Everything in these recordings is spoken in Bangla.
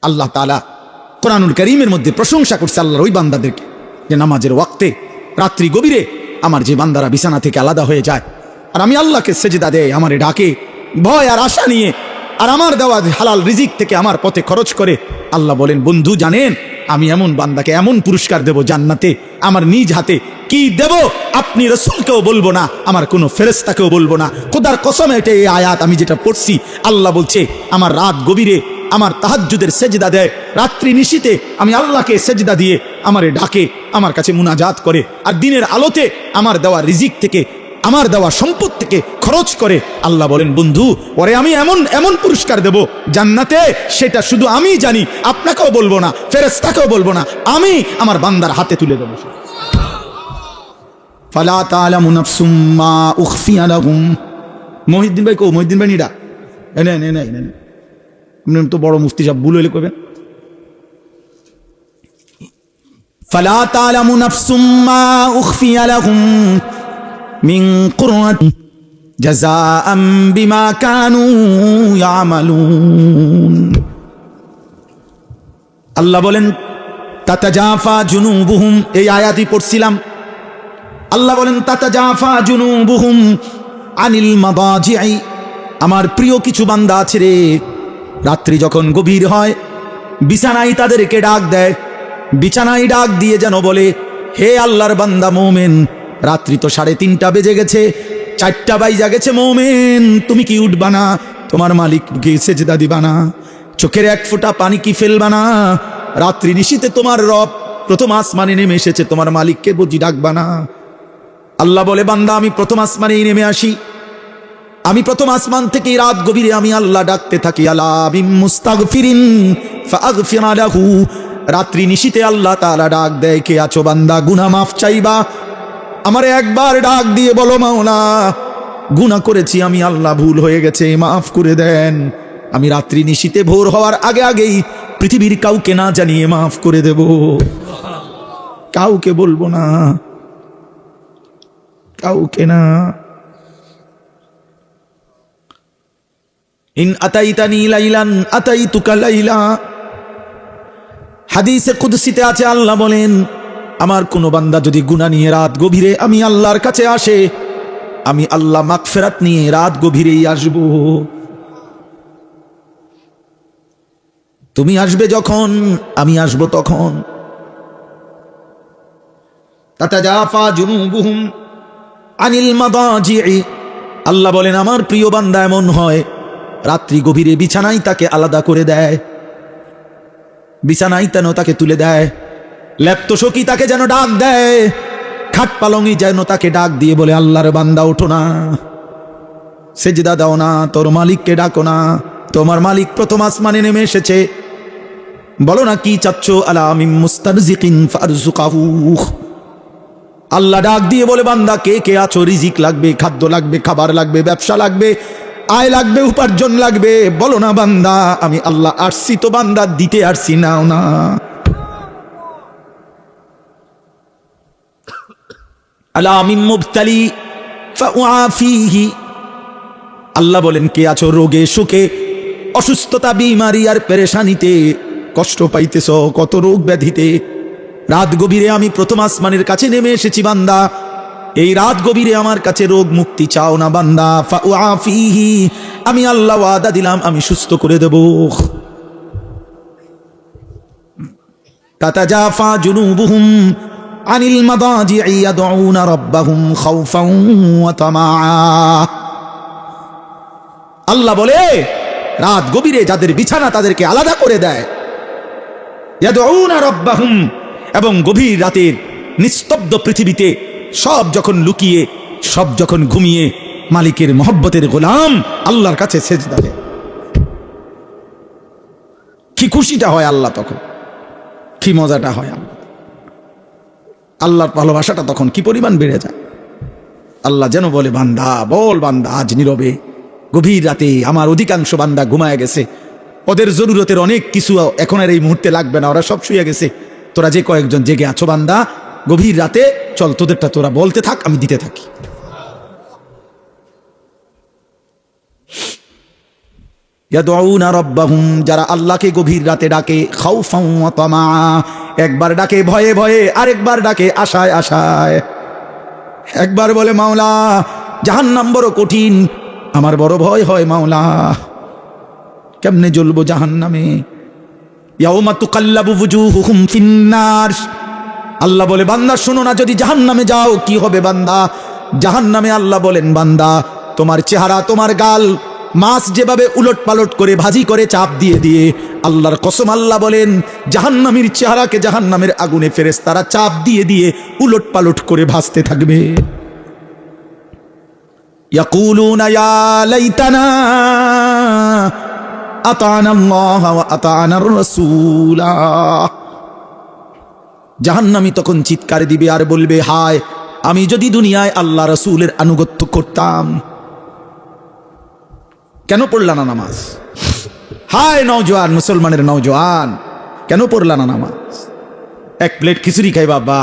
আল্লাহ তাআলা কোরআনুল কারীমের মধ্যে প্রশংসা করছে আল্লাহর ওই বান্দাদেরকে যে নামাজের ওয়াক্তে রাত্রি গভীরে আমার যে বান্দারা বিছানা থেকে আলাদা হয়ে যায় আর আমি আল্লাহকে সেজদা দেয়, আমারে ডাকে ভয় আর আশা নিয়ে, আর আমার দেওয়া হালাল রিজিক থেকে আমার পথে খরচ করে, আল্লাহ বলেন বন্ধু জানেন আমি এমন বান্দাকে এমন পুরস্কার দেব জান্নাতে আমার নিজ হাতে। কি দেব আপনি রাসূলকেও বলবো না, আমার কোনো ফেরেশতাকেও বলবো না। খোদার কসম এটা এই আয়াত আমি যেটা পড়ছি, আল্লাহ বলছে আমার রাত গভীরে আমার তাহাজ্জুদের সেজদা দেয়, রাত্রি নিশীতে আমি আল্লাহকে সেজদা দিয়ে আমারে ডাকে, আমার কাছে মুনাজাত করে, আর দিনের আলোতে আমার দেওয়া রিজিক থেকে আমার দেওয়া সম্পদ থেকে খরচ করে। আল্লাহ বলেন বন্ধু ওরে আমি এমন এমন পুরস্কার দেব জান্নাতে, সেটা শুধু আমি জানি, আপনাকেও বলবো না, ফেরেশতাকেও বলবো না, আমি আমার বান্দার হাতে তুলে দেবো। ফালা তা'লামু নাফসুম মা উখফিয়া লাহুম। মহিউদ্দিন ভাই কো, মহিউদ্দিন ভাই নিডা এনে এনে এনে এনে আপনি তো বড় মুফতি সাহেব, ভুল হইলে কইবেন। ফালা তা'লামু নাফসুম মা উখফিয়া লাহুম মিন কুররাতি জাযাআম বিমা কানু ইয়ামালুন। আল্লাহ বলেন তাতাজাফা জুনুবুহুম, এই আয়াতই পড়ছিলাম। আল্লাহ বলেন তাতাজাফা জুনুবুহুম আনিল মাদাজি'i, আমার প্রিয় কিছু বান্দা আছে রে, রাত্রি যখন গভীর হয় বিছানায় তাদেরকে ডাক দেয়, বিছানায় ডাক দিয়ে যেন বলে হে আল্লাহর বান্দা মোমেন, রাত্রি তো 3:30 বেজে গেছে, 4টা বাইজা গেছে, মোমেন তুমি কি উঠবা না, তোমার মালিককে সেজদা দিবা না, চোখের এক ফোঁটা পানি কি ফেলবা না, রাত্রি নিশীতে তোমার রব প্রথম আসমানে নেমে এসেছে, তোমার মালিককে বুঝি ডাকবা না। আল্লাহ বলে বান্দা আমি প্রথম আসমানেই নেমে আসি, আমি প্রথম আসমান থেকে রাত গভীরে আমি আল্লাহ ডাকতে থাকি, আলা বিম মুস্তাগফিরিন ফাগফির লাহু, রাত্রি নিশীতে আল্লাহ তাআলা ডাক দেয় কে আছো বান্দা গুনাহ মাফ চাইবা, আমারে একবার ডাক দিয়ে বলো মাওলা গুনাহ করেছি আমি আল্লাহ, ভুল হয়ে গেছে মাফ করে দেন। আমি রাত্রি নিশীতে ভোর হওয়ার আগে আগেই পৃথিবীর কাউকে না জানিয়ে মাফ করে দেব, কাউকে বলবো না, কাউকে না। ইন আতাইতানি লাইলান আতাইতুকা লাইলা, হাদিসে কুদসিতে আছে আল্লাহ বলেন আমার কোন বান্দা যদি গুনাহ নিয়ে রাত গভীরে আমি আল্লাহর কাছে আসে, আমি আল্লাহ মাগফিরাত নিয়ে রাত গভীরেই আসব। তুমি আসবে যখন আমি আসব তখন। তাতাজাফা জুনুবুহুম আনিল মাদাজি'i, আল্লাহ বলেন আমার প্রিয় বান্দা এমন হয় রাত্রি গভীরে বিছানায় তাকে আলাদা করে দেয়, বিছানায় যেন তাকে তুলে দেয়, লেপ্তশোকী তাকে যেন ডাক দেয়, খাট পালঙ্গি যেন তাকে ডাক দিয়ে বলে আল্লাহর বান্দা ওঠো না, সেজদা দাও না, তোর মালিককে ডাকো না, তোমার মালিক প্রথম আসমানে নেমে এসেছে, বলো না কি চাচ্ছ, আলা মিন মুস্তারজিকিন ফারজুকাহু। আল্লাহ ডাক দিয়ে বলে বান্দা কে কে আছো, রিজিক লাগবে, খাদ্য লাগবে, খাবার লাগবে, ব্যবসা লাগবে, আয় লাগবে, উপার্জন লাগবে, বলো না বান্দা আমি আল্লাহ আসছি তো বান্দা দিতে আসছি, নাও না। আলা মিন মুবতালি ফাউআফিহি, আল্লাহ বলেন কে আছো রোগে সুখে অসুস্থতা বিমারি আর পেরেশানিতে কষ্ট পাইতেছ, কত রোগ ব্যাধিতে, রাত গভীরে আমি প্রথম আসমানের কাছে নেমে এসেছি বান্দা, এই রাত গভীরে আমার কাছে রোগ মুক্তি চাও না বান্দা, ফাউআফিহি, আমি আল্লাহ ওয়াদা দিলাম আমি সুস্থ করে দেব। তাতাজাফা জুনুবুহুম আনিল মাদাজি'i ইয়াদউনা রাব্বাহুম খাউফান ওয়া তামাআ, আল্লাহ বলে রাত গভীরে যাদের বিছানা তাদেরকে আলাদা করে দেয়, ইয়াদউনা রাব্বাহুম, এবং গভীর রাতের নিস্তব্ধ পৃথিবীতে সব যখন লুকিয়ে সব যখন ঘুমিয়ে মালিকের মহব্বতের গোলাম আল্লাহর কাছে সেজদা দেয়, কি খুশিটা হয় আল্লাহ তখন, কি মজাটা হয়, আল্লাহর ভালোবাসাটা তখন কি পরিমাণ বেড়ে যায়। আল্লাহ যেন বলে বান্দা বল বান্দা আজ নীরবে গভীর রাতে আমার অধিকাংশ বান্দা ঘুমায় গেছে, ওদের জরুরতের অনেক কিছু এখন আর এই মুহূর্তে লাগবে না, ওরা সব শুয়ে গেছে, তোরা যে কয়েকজন জেগে আছো বান্দা গভীর রাতে চল তোদেরটা তোরা বলতে থাক আমি দিতে থাকি। ইয়াদউনা রাব্বাহুম, যারা আল্লাহকে গভীর রাতে ডাকে, খাউফান ওয়া তামা, একবার ডাকে ভয়ে ভয়ে, আরেকবার ডাকে আশায় আশায়। একবার বলে মাওলা জাহান্নাম বড় কঠিন, আমার বড় ভয় হয় মাওলা, কেমনে জ্বলবো জাহান্নামে। ইয়াউমা তুকাল্লাবু ওয়ুজুহুহুম ফিন্নার, আল্লাহ বলে বান্দা শোনো না, যদি জাহান্নামে যাও কি হবে বান্দা। জাহান্নামে আল্লাহ বলেন বান্দা তোমার চেহারা, তোমার গাল মাছ যেভাবে উলট পালট করে ভাজি করে চাপ দিয়ে দিয়ে, আল্লাহর কসম আল্লাহ বলেন জাহান্নামীর চেহারাকে জাহান্নামের আগুনে ফেরেশতারা চাপ দিয়ে দিয়ে উলট পালট করে ভাজতে থাকবে। ইয়াকুলুনা ইয়া লাইতানা আতা'না আল্লাহ ওয়া আতা'নার রাসূলা, জাহান্নামী তখন চিৎকার দিবে আর বলবে হায় আমি যদি দুনিয়ায় আল্লাহ রাসূলের আনুগত্য করতাম। কেন পড়লা না নামাজ? হায় নওজোয়ান, মুসলমানের নওজোয়ান, কেন পড়লা না নামাজ? এক প্লেট খিচুড়ি খাই বাবা,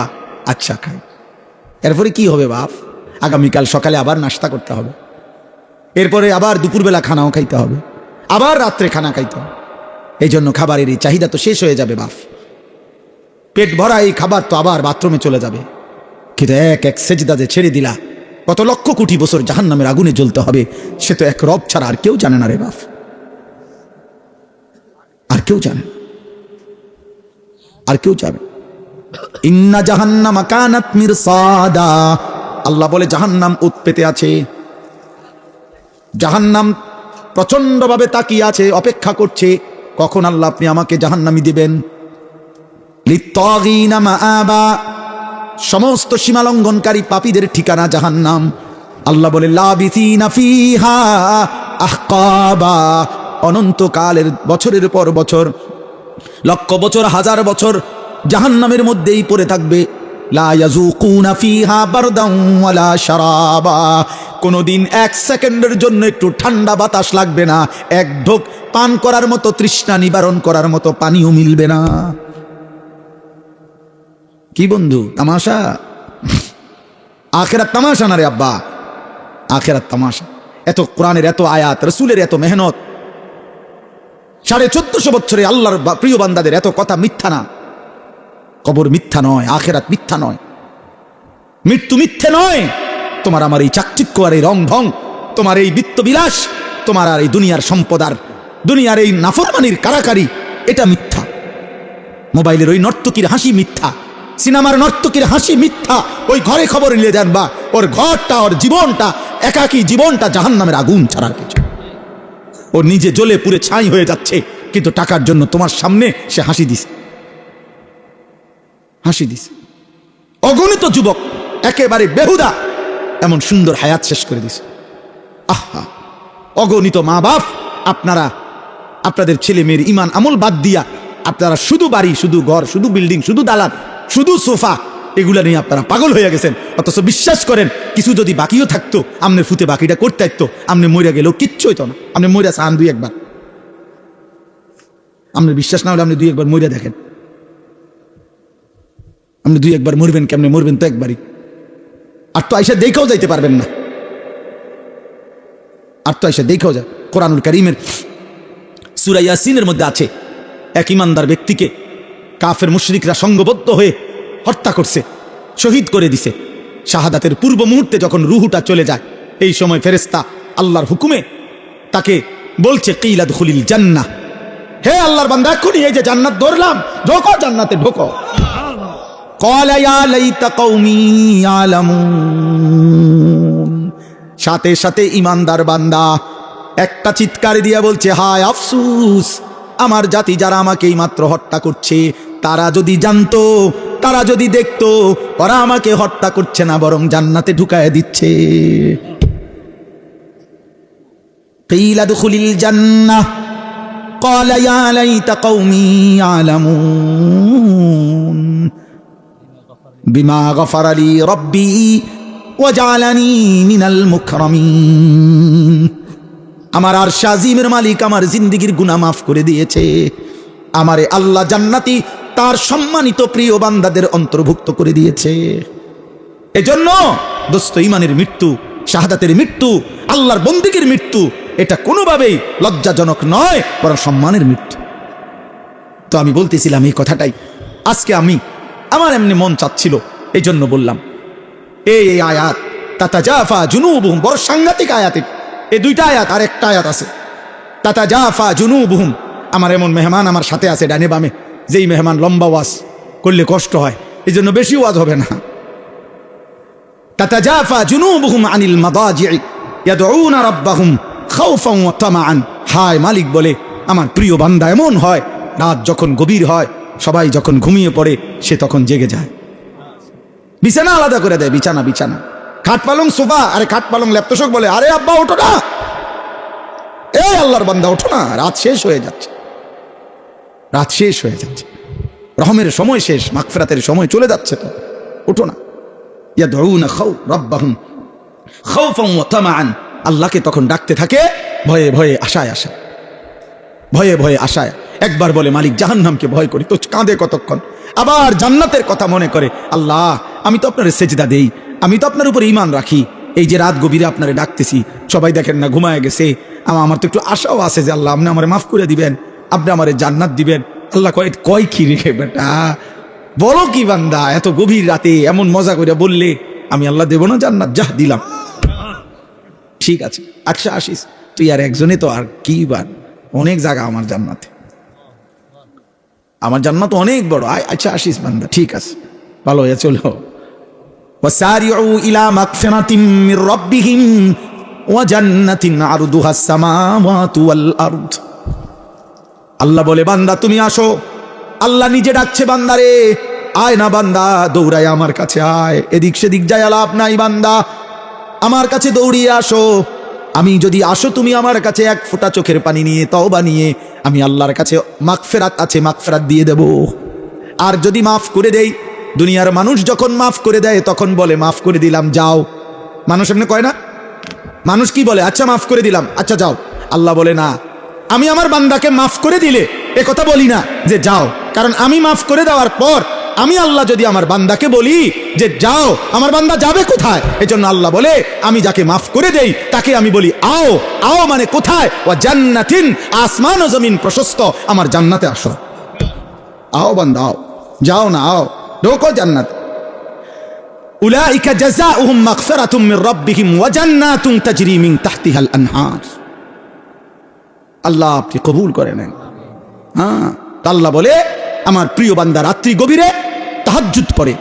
আচ্ছা খাই, এরপরে কি হবে বাপ? আগামীকাল সকালে আবার নাস্তা করতে হবে, এরপরে আবার দুপুরবেলা খানাও খাইতে হবে, আবার রাত্রে খানা খাইতে হবে। এই জন্য খাবারের এই চাহিদা তো শেষ হয়ে যাবে বাপ, পেট ভরা এই খাবার তো আবার বাথরুমে চলে যাবে। কিন্তু এক এক সেজদা যে ছেড়ে দিলা, কত লক্ষ কোটি বছর জাহান্নামের আগুনে জ্বলতে হবে, সে তো এক রব ছাড়া আর কেউ জানে না রে বাপ, আর কেউ জানে, আর কেউ জানে। ইন্না জাহান্নামা কানাত মিরসাদা, আল্লাহ বলে জাহান্নাম উৎপেতে আছে, জাহান্নাম প্রচন্ডভাবে তাকিয়ে আছে, অপেক্ষা করছে কখন আল্লাহ আপনি আমাকে জাহান্নামী দিবেন। লিত্তাগিনা মাআবা, সমস্ত সীমালঙ্ঘনকারী পাপীদের ঠিকানা জাহান্নাম। আল্লাহ বলে লাবিথিনা ফিহা আহকাবা, অনন্তকালের বছরের পর বছর, লক্ষ বছর হাজার বছর জাহান্নামের মধ্যেই পড়ে থাকবে। লা ইয়াযুকুনা ফিহা বারদান ওয়ালা শারাবা, কোনোদিন এক সেকেন্ডের জন্য একটু ঠান্ডা বাতাস লাগবে না, এক ঢোক পান করার মতো, তৃষ্ণা নিবারণ করার মতো পানিও মিলবে না। কি বন্ধু তামাশা? আখেরাত তামাশা না রে আব্বা, আখেরাত তামাশা। এত কোরআনের এত আয়াত, রসুলের এত মেহনত, 1450 বছরে আল্লাহর প্রিয় বান্দাদের এত কথা মিথ্যা না। কবর মিথ্যা নয়, আখেরাত মিথ্যা নয়, মৃত্যু মিথ্যে নয়। তোমার আমার এই চাকচিক্য আর এই রং ঢং, তোমার এই বিত্তবিলাস, তোমার আর এই দুনিয়ার সম্পদ আর দুনিয়ার এই নাফরমানির কারাকারি, এটা মিথ্যা। মোবাইলের ওই নর্তকীর হাসি মিথ্যা, সিনেমার নর্তকীর হাসি মিথ্যা। ওই ঘরে খবর নিয়ে যান বা ওর ঘরটা, ওর জীবনটা, একাকী জীবনটা জাহান্নামের আগুন ছাড়ার কিছু। ও নিজে জ্বলে পুড়ে ছাই হয়ে যাচ্ছে, কিন্তু টাকার জন্য তোমার সামনে সে হাসি দিছে, হাসি দিছে। অগণিত যুবক একেবারে বেহুদা এমন সুন্দর হায়াত শেষ করে দিছে। আহা, অগণিত মা বাপ, আপনারা আপনাদের ছেলে মেয়ের ইমান আমল বাদ দিয়া আপনারা শুধু বাড়ি, শুধু ঘর, শুধু বিল্ডিং, শুধু দালান, শুধু সোফা, এগুলা নিয়ে আপনারা পাগল হয়ে গেছেন। অথচ বিশ্বাস করেন কিছু যদি বাকিও থাকতো, আমনের ফুতে বাকিটা করতে থাকতো, আমনে মইরা গেলেও কিচ্ছু হইতো না। আপনি মইরা চান দুই একবার, আপনার বিশ্বাস না হলে আপনি দুই একবার মইরা দেখেন। আপনি দুই একবার মরবেন, কেমনে মরবেন তো একবারই, আর তো আইসা দেখেও যাইতে পারবেন না, আর তো আইসা দেখেও যায়। কোরআনুল কারীমের সূরা ইয়াসিনের মধ্যে আছে, এক ইমানদার ব্যক্তিকে কাফের মুশরিকরা সংঘবদ্ধ হয়ে হত্যা করছে, শহীদ করে দিছে। শাহাদাতের পূর্ব মুহূর্তে যখন রুহুটা চলে যায়, এই সময় ফেরেশতা আল্লাহর হুকুমে তাকে বলছে কিলা দুখুলিল জান্নাহ, হে আল্লাহর বান্দা, এক্ষুনি এই যে জান্নাত ধরলাম, ঢোকো জান্নাতে ঢোকো। ক্বালা ইয়া লাইতা কওমি ইয়ালামুন, সাথে সাথে ইমানদার বান্দা একটা চিৎকার দিয়া বলছে হায় আফসুস, আমার জাতি যারা আমাকে এইমাত্র হত্যা করছে, তারা যদি জানতো, তারা যদি দেখতো, ওরা আমাকে হত্যা করছে না, বরং জান্নাতে ঢুকায় দিচ্ছে। কিলা দুখুলিল জান্নাহ ক্বালা ইয়া লাইতা কওমি ইয়ালামুন বিমা গফারা লি রাব্বি ওয়া জাআলানি মিনাল মুকরামিন, আমার আরশ আজিমের মালিক আমার জিন্দেগীর গুনাহ মাফ করে দিয়েছে, আমারে আল্লাহ জান্নাতি তার সম্মানিত প্রিয় বান্দাদের অন্তর্ভুক্ত করে দিয়েছে। এজন্য দোস্ত, ইমানের মৃত্যু, শাহাদাতের মৃত্যু, আল্লাহর বন্দেগীর মৃত্যু এটা কোনোভাবেই লজ্জাজনক নয়, বরং সম্মানের মৃত্যু। তো আমি বলতেছিলাম এই কথাটাই আজকে আমার এমনি মন চাচ্ছিল, এই জন্য বললাম এই আয়াত তাতাজাফা জুনুবুহুম, বড় সাংঘাতিক আয়াত। এই দুইটা আয়াত, আর একটা আয়াত আছে তাতাজাফা জুনুবুহুম। আমার এমন মেহমান আমার সাথে আছে ডানে বামে, যেই মেহমান লম্বা ওয়াজ করলে কষ্ট হয়, এই জন্য বেশি ওয়াজ হবে না। তাতাজাফা জুনুবুহুম আনিল মাদাজি'i ইয়াদউনা রাব্বাহুম খাউফান ওয়া তামাআন। হায় মালিক বলে আমার প্রিয় বান্দা এমন হয়, রাত যখন গভীর হয়, সবাই যখন ঘুমিয়ে পড়ে, সে তখন জেগে যায়, বিছানা আলাদা করে দেয়, বিছানা খাট পালং সোফা। আরে খাট পালং ল্যাপটপ বলে, আরে আব্বা ওঠো না, এই আল্লাহর বান্দা ওঠো না, রাত শেষ হয়ে যাচ্ছে, রহমের সময় শেষ, মাগফিরাতের সময় চলে যাচ্ছে, তো ওঠো না। ইয়াদউনা রাব্বাহুম খাউফান ওয়া তামাআন। আল্লাহকে তখন ডাকতে থাকে ভয়ে ভয়ে আশায়। একবার বলে মালিক জাহান্নামকে ভয় করি, তো কাঁদে কতক্ষণ, আবার জান্নাতের কথা মনে করে, আল্লাহ আমি তো আপনার সেজদা দেই, আমি তো আপনার উপর ঈমান রাখি, এই যে রাত গভীরে আপনারে ডাকতেছি, সবাই দেখেন না ঘুমায় গেছে, আমার তো একটু আশাও আছে যে আল্লাহ আপনি আমারে মাফ করে দিবেন, আপনি আমারে জান্নাত দিবেন। আল্লাহ কয় কি রে বেটা, বলো কি বান্দা, এত গভীর রাতে এমন মজা করে বললে আমি আল্লাহ দেব না জান্নাত? যা দিলাম, ঠিক আছে, আচ্ছা আসিস তুই, আর একজনে তো আর কি, বার অনেক জায়গা আমার জান্নাতে, আমার জান্নাত অনেক বড়, আচ্ছা আসিস বান্দা, ঠিক আছে, ভালো হয়ে চলো। ওয়াসারিউ ইলা মাগফিরাতিম মির রাব্বিহিম ওয়া জান্নাতিন আরদুহাস সামাওয়াতু ওয়াল আরদ। আল্লাহ বলে বান্দা তুমি আসো, আল্লাহ নিজে ডাকছে বান্দারে, আয় না বান্দা, দৌড়ায় আমার কাছে আয়, এদিক সেদিক যায় লাভ নাই বান্দা, আমার কাছে দৌড়িয়ে আসো। আমি যদি আসো তুমি আমার কাছে এক ফোঁটা চোখের পানি নিয়ে, তওবা নিয়ে, আমি আল্লাহর কাছে মাগফিরাত আছে, মাগফিরাত দিয়ে দেব। আর যদি মাফ করে দেই, দুনিয়ার মানুষ যখন মাফ করে দেয় তখন বলে মাফ করে দিলাম যাও, মানুষ এমনি কয় না, মানুষ কি বলে, আচ্ছা মাফ করে দিলাম, আচ্ছা যাও। আল্লাহ বলে না, আমি আমার বান্দাকে মাফ করে দিলে এ কথা বলি না যে যাও, কারণ আমি মাফ করে দেওয়ার পর আমি আল্লাহ যদি আমার বান্দাকে বলি যে যাও, আমার বান্দা যাবে কোথায়? এজন্য আল্লাহ বলে আমি যাকে মাফ করে দেই তাকে আমি বলি আও। আও মানে কোথায়? ওয়া জান্নাতিন, আসমান ও জমিন প্রশস্ত, আমার জান্নাতে আসো। আও বান্দা আও, যাও না, আও ঢোকো জান্নাত। উলাইকা জাযাউহুম মাগফিরাতুম মির রাব্বিহিম ওয়া জান্নাতুন তাজরি মিন তাহতিহাল আনহার। আল্লাহ আপনি কবুল করে নেন। হ্যাঁ, আল্লাহ বলে আমার প্রিয় বান্দা রাত্রি গভীরে তাহাজ্জুদ পড়ে।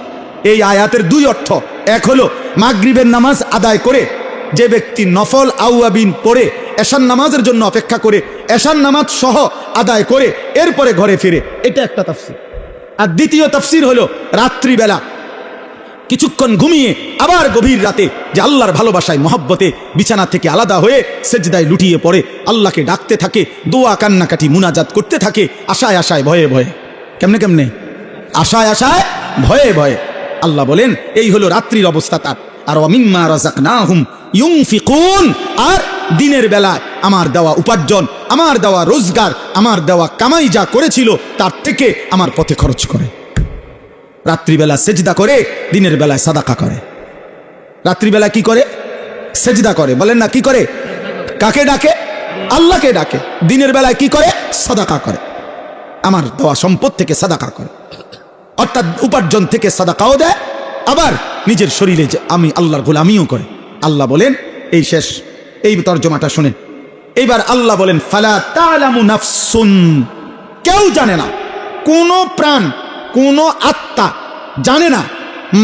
এই আয়াতের দুই অর্থ, এক হলো মাগরিবের নামাজ আদায় করে যে ব্যক্তি নফল আওয়াবিন পড়ে এশার নামাজের জন্য অপেক্ষা করে, এশার নামাজ সহ আদায় করে এরপরে ঘরে ফিরে, এটা একটা তাফসীর। আর দ্বিতীয় তাফসীর হলো রাত্রিবেলা কিছুক্ষণ ঘুমিয়ে আবার গভীর রাতে যে আল্লাহর ভালোবাসায় মহব্বতে বিছানা থেকে আলাদা হয়ে সেজদায় লুটিয়ে পড়ে, আল্লাহকে ডাকতে থাকে, দোয়া কান্নাকাটি মুনাজাত করতে থাকে, আশায় আশায় ভয়ে ভয়ে। কেমনে আশায় আশায় ভয়ে ভয়ে। আল্লাহ বলেন এই হলো রাত্রির অবস্থা তার। আর ওয়ামিম্মা রাযাকনাহুম ইউনফিকুন, আর দিনের বেলায় আমার দেওয়া উপার্জন, আমার দেওয়া রোজগার, আমার দেওয়া কামাই যা করেছিল তার থেকে আমার পথে খরচ করে। রাত্রিবেলা সেজদা করে, দিনের বেলায় সাদাকা করে। রাত্রিবেলা কি করে? সেজদা করে। বলেন না কি করে? কাকে ডাকে? আল্লাহকে ডাকে। দিনের বেলায় কি করে? সাদাকা করে, আমার দেওয়া সম্পদ থেকে সাদাকা করে, অর্থাৎ উপার্জন থেকে সাদাকাও দেয়, আবার নিজের শরীরে যে আমি আল্লাহর গোলামিও করে। আল্লাহ বলেন এই শেষ, এই তর্জমাটা শুনেন। এইবার আল্লাহ বলেন ফালা তা'লামু নাফসুন, কেউ জানে না, কোন প্রাণ, কোন আত্মা জানে না,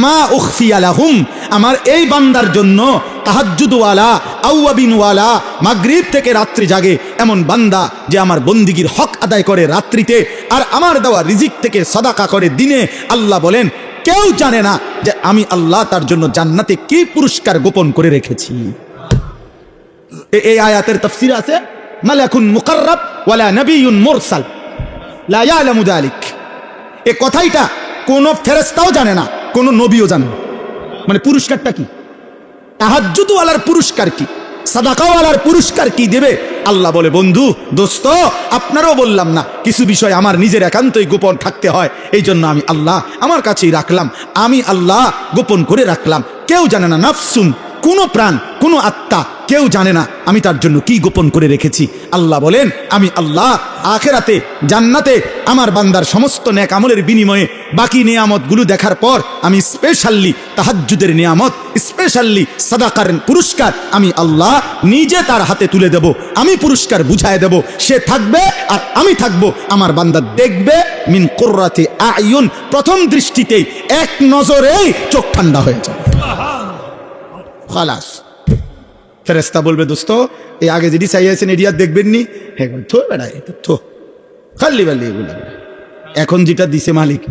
মা উখফিয়া লাহুম, আমার এই বান্দার জন্য তাহাজ্জুদওয়ালা, আওয়াবিনওয়ালা, মাগরিব থেকে রাত্রি জাগে এমন বান্দা যে আমার বন্দিগির হক আদায় করে রাত্রিতে, আর আমার দেওয়া রিজিক থেকে সাদাকা করে দিনে। আল্লাহ বলেন কেউ জানে না যে আমি আল্লাহ তার জন্য জান্নাতে কি পুরস্কার গোপন করে রেখেছি। এই আয়াতের তাফসীর আছে মালাকুন মুকাররাব ওয়ালা নবিয়্যুন মুরসাল লা ইয়ালামু যালিক। এই কথাইটা কোন ফেরেশতাও জানে না, কোন নবীও জানে না। মানে পুরস্কারটা কি? তাহাজ্জুদওয়ালার পুরস্কার কি, সাদাকাওয়ালার পুরস্কার কি দেবে? আল্লাহ বলে বন্ধু, দোস্ত, আপনারও বললাম না, কিছু বিষয় আমার নিজের একান্তই গোপন থাকতে হয়, এই জন্য আমি আল্লাহ আমার কাছেই রাখলাম, আমি আল্লাহ গোপন করে রাখলাম, কেউ জানে না। নাফসুন, কোনো প্রাণ, কোনো আত্মা কেউ জানে না আমি তার জন্য কি গোপন করে রেখেছি। আল্লাহ বলেন, আমি আল্লাহ আখিরাতে জান্নাতে আমার বান্দার সমস্ত নেক আমলের বিনিময়ে বাকি নিয়ামতগুলো দেখার পর আমি স্পেশালি তাহাজ্জুদের নিয়ামত, স্পেশালি সাদাকার পুরস্কার আমি আল্লাহ নিজে তার হাতে তুলে দেব। আমি পুরস্কার বুঝায় দেব, সে থাকবে আর আমি থাকবো। আমার বান্দা দেখবে মিন কুররাতি আয়ুন, প্রথম দৃষ্টিতেই এক নজরেই চোখ ঠান্ডা হয়ে যাবে। খালাস। ফেরেশতা বলবে, দোস্ত এই আগে যেটি চাইয়াছেন এটি আর দেখবেন নি? হ্যাঁ, থো বেড়া, এটা থো খাল্লি বাল্লি এগুলো। এখন যেটা দিছে মালিক,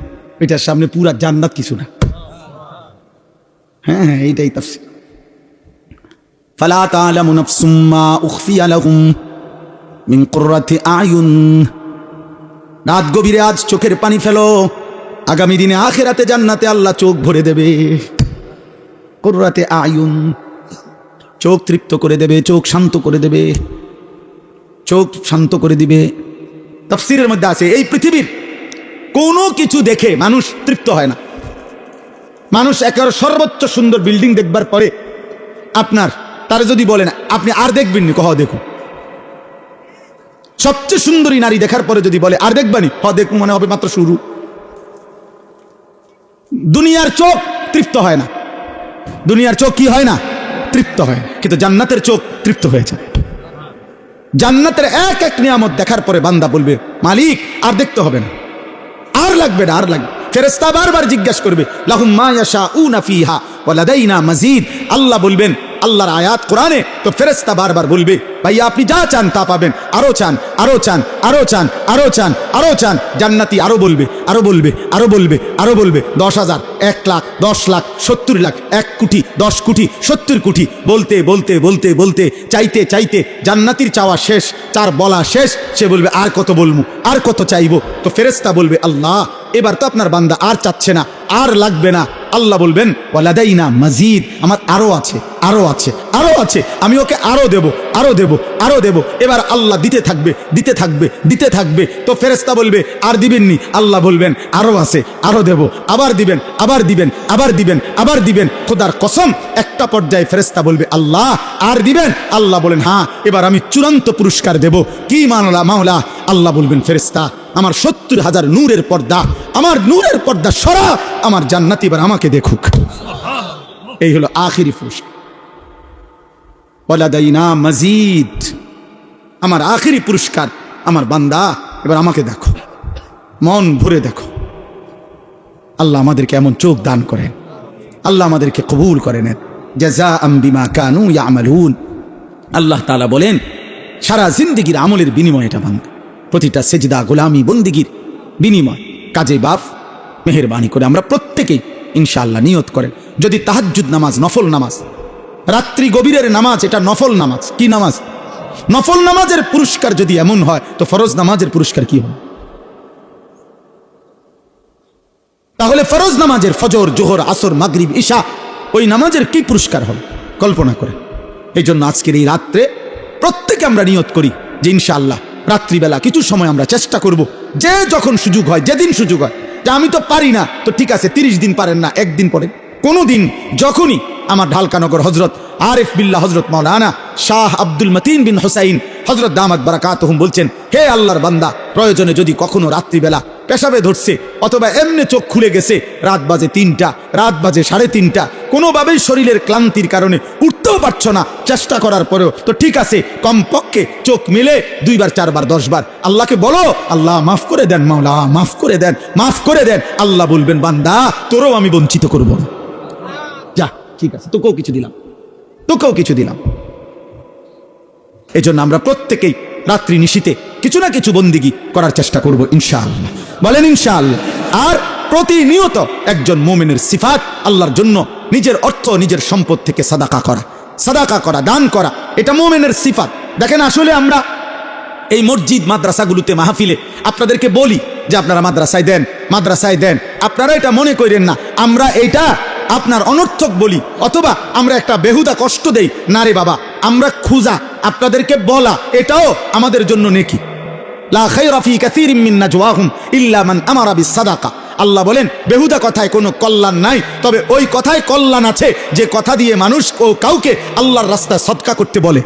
এটার সামনে পুরা জান্নাত কিছু না। হ্যাঁ হ্যাঁ, এইটাই তাফসীর। ফালা তা'লামু নাফসুম মা উখফিয়া লাহুম মিন কুররাতি আয়ুন। রাত গভীরে আজ চোখের পানি ফেলো, আগামী দিনে আখিরাতে জান্নাতে আল্লাহ চোখ ভরে দেবে। কুররাতি আয়ুন, চোখ তৃপ্ত করে দেবে, চোখ শান্ত করে দেবে, চোখ শান্ত করে দিবে। তাফসীরের মধ্যে আছে এই পৃথিবীর কোনো কিছু দেখে মানুষ তৃপ্ত হয় না। মানুষ একেবারে সর্বোচ্চ সুন্দর বিল্ডিং দেখবার পরে আপনার তারা যদি বলেন আপনি আর দেখবেন নি, কহ দেখুন। সবচেয়ে সুন্দরী নারী দেখার পরে যদি বলে আর দেখবানি, হ দেখুন, মানে হবে মাত্র শুরু। দুনিয়ার চোখ তৃপ্ত হয় না, দুনিয়ার চোখ কি হয় না? তৃপ্ত হয়। কিন্তু জান্নাতের চোখ তৃপ্ত হয়ে যায়। জান্নাতের এক এক নিয়ামত দেখার পরে বান্দা বলবে, মালিক আর দেখতে হবে না, আর লাগবে না, আর লাগবে। ফেরেশতা বারবার জিজ্ঞাসা করবে, লাহুম মা ইয়াশাউনা ফিহা ওয়া লাদাইনা মাজিদ। আল্লাহ বলবেন, আল্লাহর আয়াত কোরআনে, তো ফেরেশতা বারবার বলবে, ভাইয়া আপনি যা চান তা পাবেন, আরো চান, আরো চান, আরো চান, আরো চান, আরো চান। জান্নাতি আরো বলবে, আরো বলবে, আরো বলবে, আরো বলবে। 10,000, 1 লাখ, 10 লাখ, 70 লাখ, 1 কোটি, 10 কোটি, 70 কোটি, বলতে বলতে বলতে বলতে চাইতে চাইতে জান্নাতির চাওয়া শেষ, তার বলা শেষ। সে বলবে, আর কত বলবো, আর কত চাইবো? তো ফেরেশতা বলবে, আল্লাহ এবার তো আপনার বান্দা আর চাচ্ছে না, আর লাগবে না। আল্লাহ বলবেন, ওয়ালাদাইনা মাজিদ, আমার আরো আছে, আরো আছে, আরো আছে, আমি ওকে আরো দেব, আরো দেব, আরো দেব। এবার আল্লাহ দিতে থাকবে, দিতে থাকবে, দিতে থাকবে। তো ফেরেশতা বলবে, আর দিবেননি? আল্লাহ বলবেন, আরো আছে, আরো দেব, আবার দিবেন, আবার দিবেন, আবার দিবেন, আবার দিবেন। খোদার কসম, একটা পর্যায়ে ফেরেশতা বলবে, আল্লাহ আর দিবেন? আল্লাহ বলেন, হ্যাঁ, এবার আমি চূড়ান্ত পুরস্কার দেব। কি মাওলা? মাওলা আল্লাহ বলবেন, ফেরেশতা আমার 70,000 নূরের পর্দা, আমার নূরের পর্দা সরা, আমার জান্নাত এবার আমাকে দেখুক। এই হলো আখিরি পুরস্কার, ওয়ালাদাইনা মাজিদ। আমার আখিরি পুরস্কার, আমার বান্দা এবার আমাকে দেখো, মন ভরে দেখো। আল্লাহ আমাদেরকে এমন চোখ দান করেন, আল্লাহ আমাদেরকে কবুল করে নেন। জাযাআম বিমা কানু ইয়ামালুন। আল্লাহ তাআলা বলেন, সারা জিন্দেগির আমলের বিনিময় এটা বান্দা, প্রতিটা সেজদা, গোলামি, বন্দিগির বিনিময়। কাজে বাপ মেহেরবানি করে আমরা প্রত্যেকেই ইনশাআল্লাহ নিয়ত করেন, যদি তাহাজ্জুদ নামাজ, নফল নামাজ, রাত্রি গভীরের নামাজ, এটা নফল নামাজ। কি নামাজ? নফল নামাজের পুরস্কার যদি এমন হয়, তো ফরজ নামাজের পুরস্কার কি হবে? তাহলে ফরজ নামাজের ফজর, জোহর, আসর, মাগরিব, ইশা, ওই নামাজের কি পুরস্কার হবে কল্পনা করে। এই জন্য আজকের এই রাত্রে প্রত্যেকে আমরা নিয়ত করি যে ইনশাআল্লাহ রাত্রিবেলা কিছু সময় আমরা চেষ্টা করব, যে যখন সুযোগ হয়, যেদিন সুযোগ হয়, যে আমি তো পারি না, তো ঠিক আছে 30 দিন পারেন না, একদিন পরে, কোনো দিন যখনই আমার ঢালকানগর হজরত আরিফ বিল্লাহ হজরত মাওলানা শাহ আব্দুল মতিন বিন হুসাইন হজরত দামাত বারাকাতুহুম বলছেন, হে আল্লাহর বান্দা, প্রয়োজনে যদি কখনো রাত্রিবেলা পেশাবে ধরছে অথবা এমনি চোখ খুলে গেছে, রাত বাজে 3টা, রাত বাজে 3:30, কোনোভাবেই শরীরের ক্লান্তির কারণে উঠতেও পারছো না, চেষ্টা করার পরেও, তো ঠিক আছে কমপক্ষে চোখ মিলে 2 বার 4 বার 10 বার আল্লাহকে বলো, আল্লাহ মাফ করে দেন, মাওলা মাফ করে দেন, মাফ করে দেন। আল্লাহ বলবেন, বান্দা তোরও আমি বঞ্চিত করব না, যা ঠিক আছে, তোকেও কিছু দিলাম, তোকেও কিছু দিলাম। এই জন্য আমরা প্রত্যেকেই রাত্রি নিশীতে কিছু না কিছু বন্দিগি করার চেষ্টা করব ইনশাআল্লাহ। বলেন ইনশাআল্লাহ। আর প্রতিনিয়ত একজন মুমিনের সিফাত আল্লাহর জন্য নিজের অর্থ, নিজের সম্পদ থেকে সাদাকা করা, সাদাকা করা, দান করা, এটা মুমিনের সিফাত। দেখেন আসলে আমরা এই মসজিদ মাদ্রাসাগুলোতে মাহফিলে আপনাদেরকে বলি যে আপনারা মাদ্রাসায় দেন, মাদ্রাসায় দেন, আপনারা এটা মনে করেন না আমরা এইটা আপনার অনর্থক বলি অথবা আমরা একটা বেহুদা কষ্ট দেই না রে বাবা। আমরা খুঁজা আপনাদেরকে বলা এটাও আমাদের জন্য নেকি। লা খায়রা ফী কাসীরিন মিন নাজওয়াহুম ইল্লা মান আমারা বিস সাদাকা। আল্লাহ বলেন বেহুদা কথায় কোনো কল্যাণ নাই, তবে ওই কথায় কল্যাণ আছে যে কথা দিয়ে মানুষ ও কাউকে আল্লাহর রাস্তায় সদকা করতে বলে,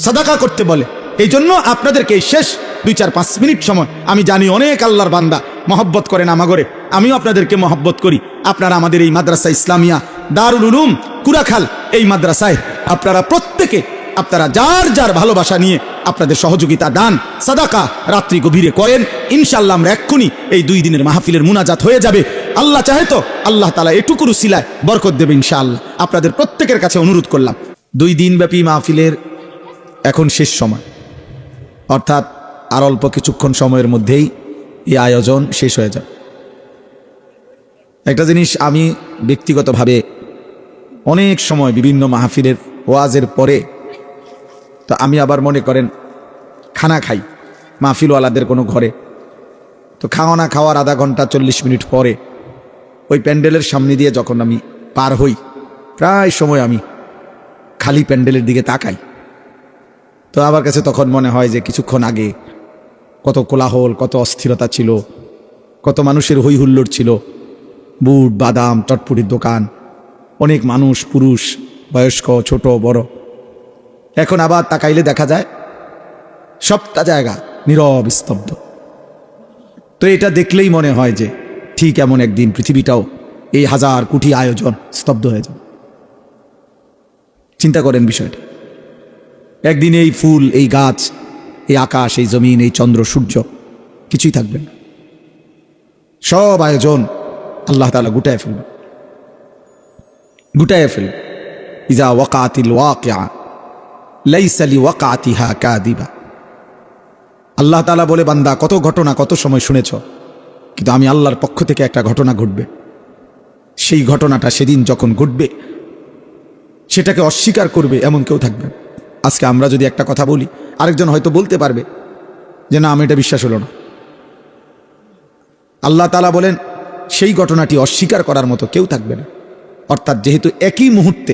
সাদাকা করতে বলে। এই জন্য আপনাদেরকে এই শেষ 2-4-5 মিনিট সময়, আমি জানি অনেক আল্লাহর বান্দা মহব্বত করেন আমাগরে, আমিও আপনাদেরকে মহব্বত করি। আপনারা আমাদের এই মাদ্রাসা ইসলামিয়া দারুল উলুম কুরাখাল এই মাদ্রাসায় আপনারা প্রত্যেকে আপনারা যার যার ভালোবাসা নিয়ে আপনাদের সহযোগিতা দান সাদাকা রাত্রি গভীরে করেন। ইনশাআল্লাহ আমরা এক্ষুনি এই 2 দিনের মাহফিলের মুনাজাত হয়ে যাবে। আল্লাহ চাহে তো আল্লাহ তাআলা এটুকুর উসিলায় বরকত দেবে ইনশাআল্লাহ। আপনাদের প্রত্যেকের কাছে অনুরোধ করলাম, 2 দিনব্যাপী মাহফিলের এখন শেষ সময়, অর্থাৎ আর অল্প কিছুক্ষণ সময়ের মধ্যেই এই আয়োজন শেষ হয়ে যাবে। একটা জিনিস আমি ব্যক্তিগতভাবে অনেক সময় বিভিন্ন মাহফিলের ওয়াজের পরে, তো আমি আবার মনে করেন খানা খাই মাহফিলওয়ালাদের কোনো ঘরে, তো খাওয়া খাওয়ার আধা ঘন্টা 40 মিনিট পরে ওই প্যান্ডেলের সামনে দিয়ে যখন আমি পার হই, প্রায় সময় আমি খালি প্যান্ডেলের দিকে তাকাই। তো আমার কাছে তখন মনে হয় যে কিছুক্ষণ আগে কত কোলাহল, কত অস্থিরতা ছিল, কত মানুষের হই হুল্লোড় ছিল, বুট বাদাম চটপুটির দোকান, অনেক মানুষ, পুরুষ বয়স্ক ছোট বড়। এখন আবার তাকাইলে দেখা যায় সবটা জায়গা নীরব স্তব্ধ। তো এটা দেখলেই মনে হয় যে ঠিক এমন একদিন পৃথিবীটাও এই 1000 কোটি আয়োজন স্তব্ধ হয়ে যাবে। চিন্তা করেন বিষয়টা। একদিন এই ফুল, এই গাছ, এই আকাশ, এই জমিন, এই চন্দ্র সূর্য কিছুই থাকবে না, সব আয়োজন আল্লাহ তাআলা গুটায় ফেলবে, গুটায় ফেলবে। ইজা ওয়াকাতিল ওয়াকিআ লাইসা লিওয়াকাতিহা কাযিবা। আল্লাহ তাআলা বলে, বান্দা কত ঘটনা কত সময় শুনেছ, কিন্তু আমি আল্লাহর পক্ষ থেকে একটা ঘটনা ঘটবে, সেই ঘটনাটা সেদিন যখন ঘটবে সেটাকে অস্বীকার করবে এমন কেউ থাকবে না। আজকে আমরা যদি একটা কথা বলি, আরেকজন হয়তো বলতে পারবে যে না, আমি এটা বিশ্বাস হলো না। আল্লাহ তাআলা বলেন সেই ঘটনাটি অস্বীকার করার মতো কেউ থাকবে না। অর্থাৎ যেহেতু একই মুহূর্তে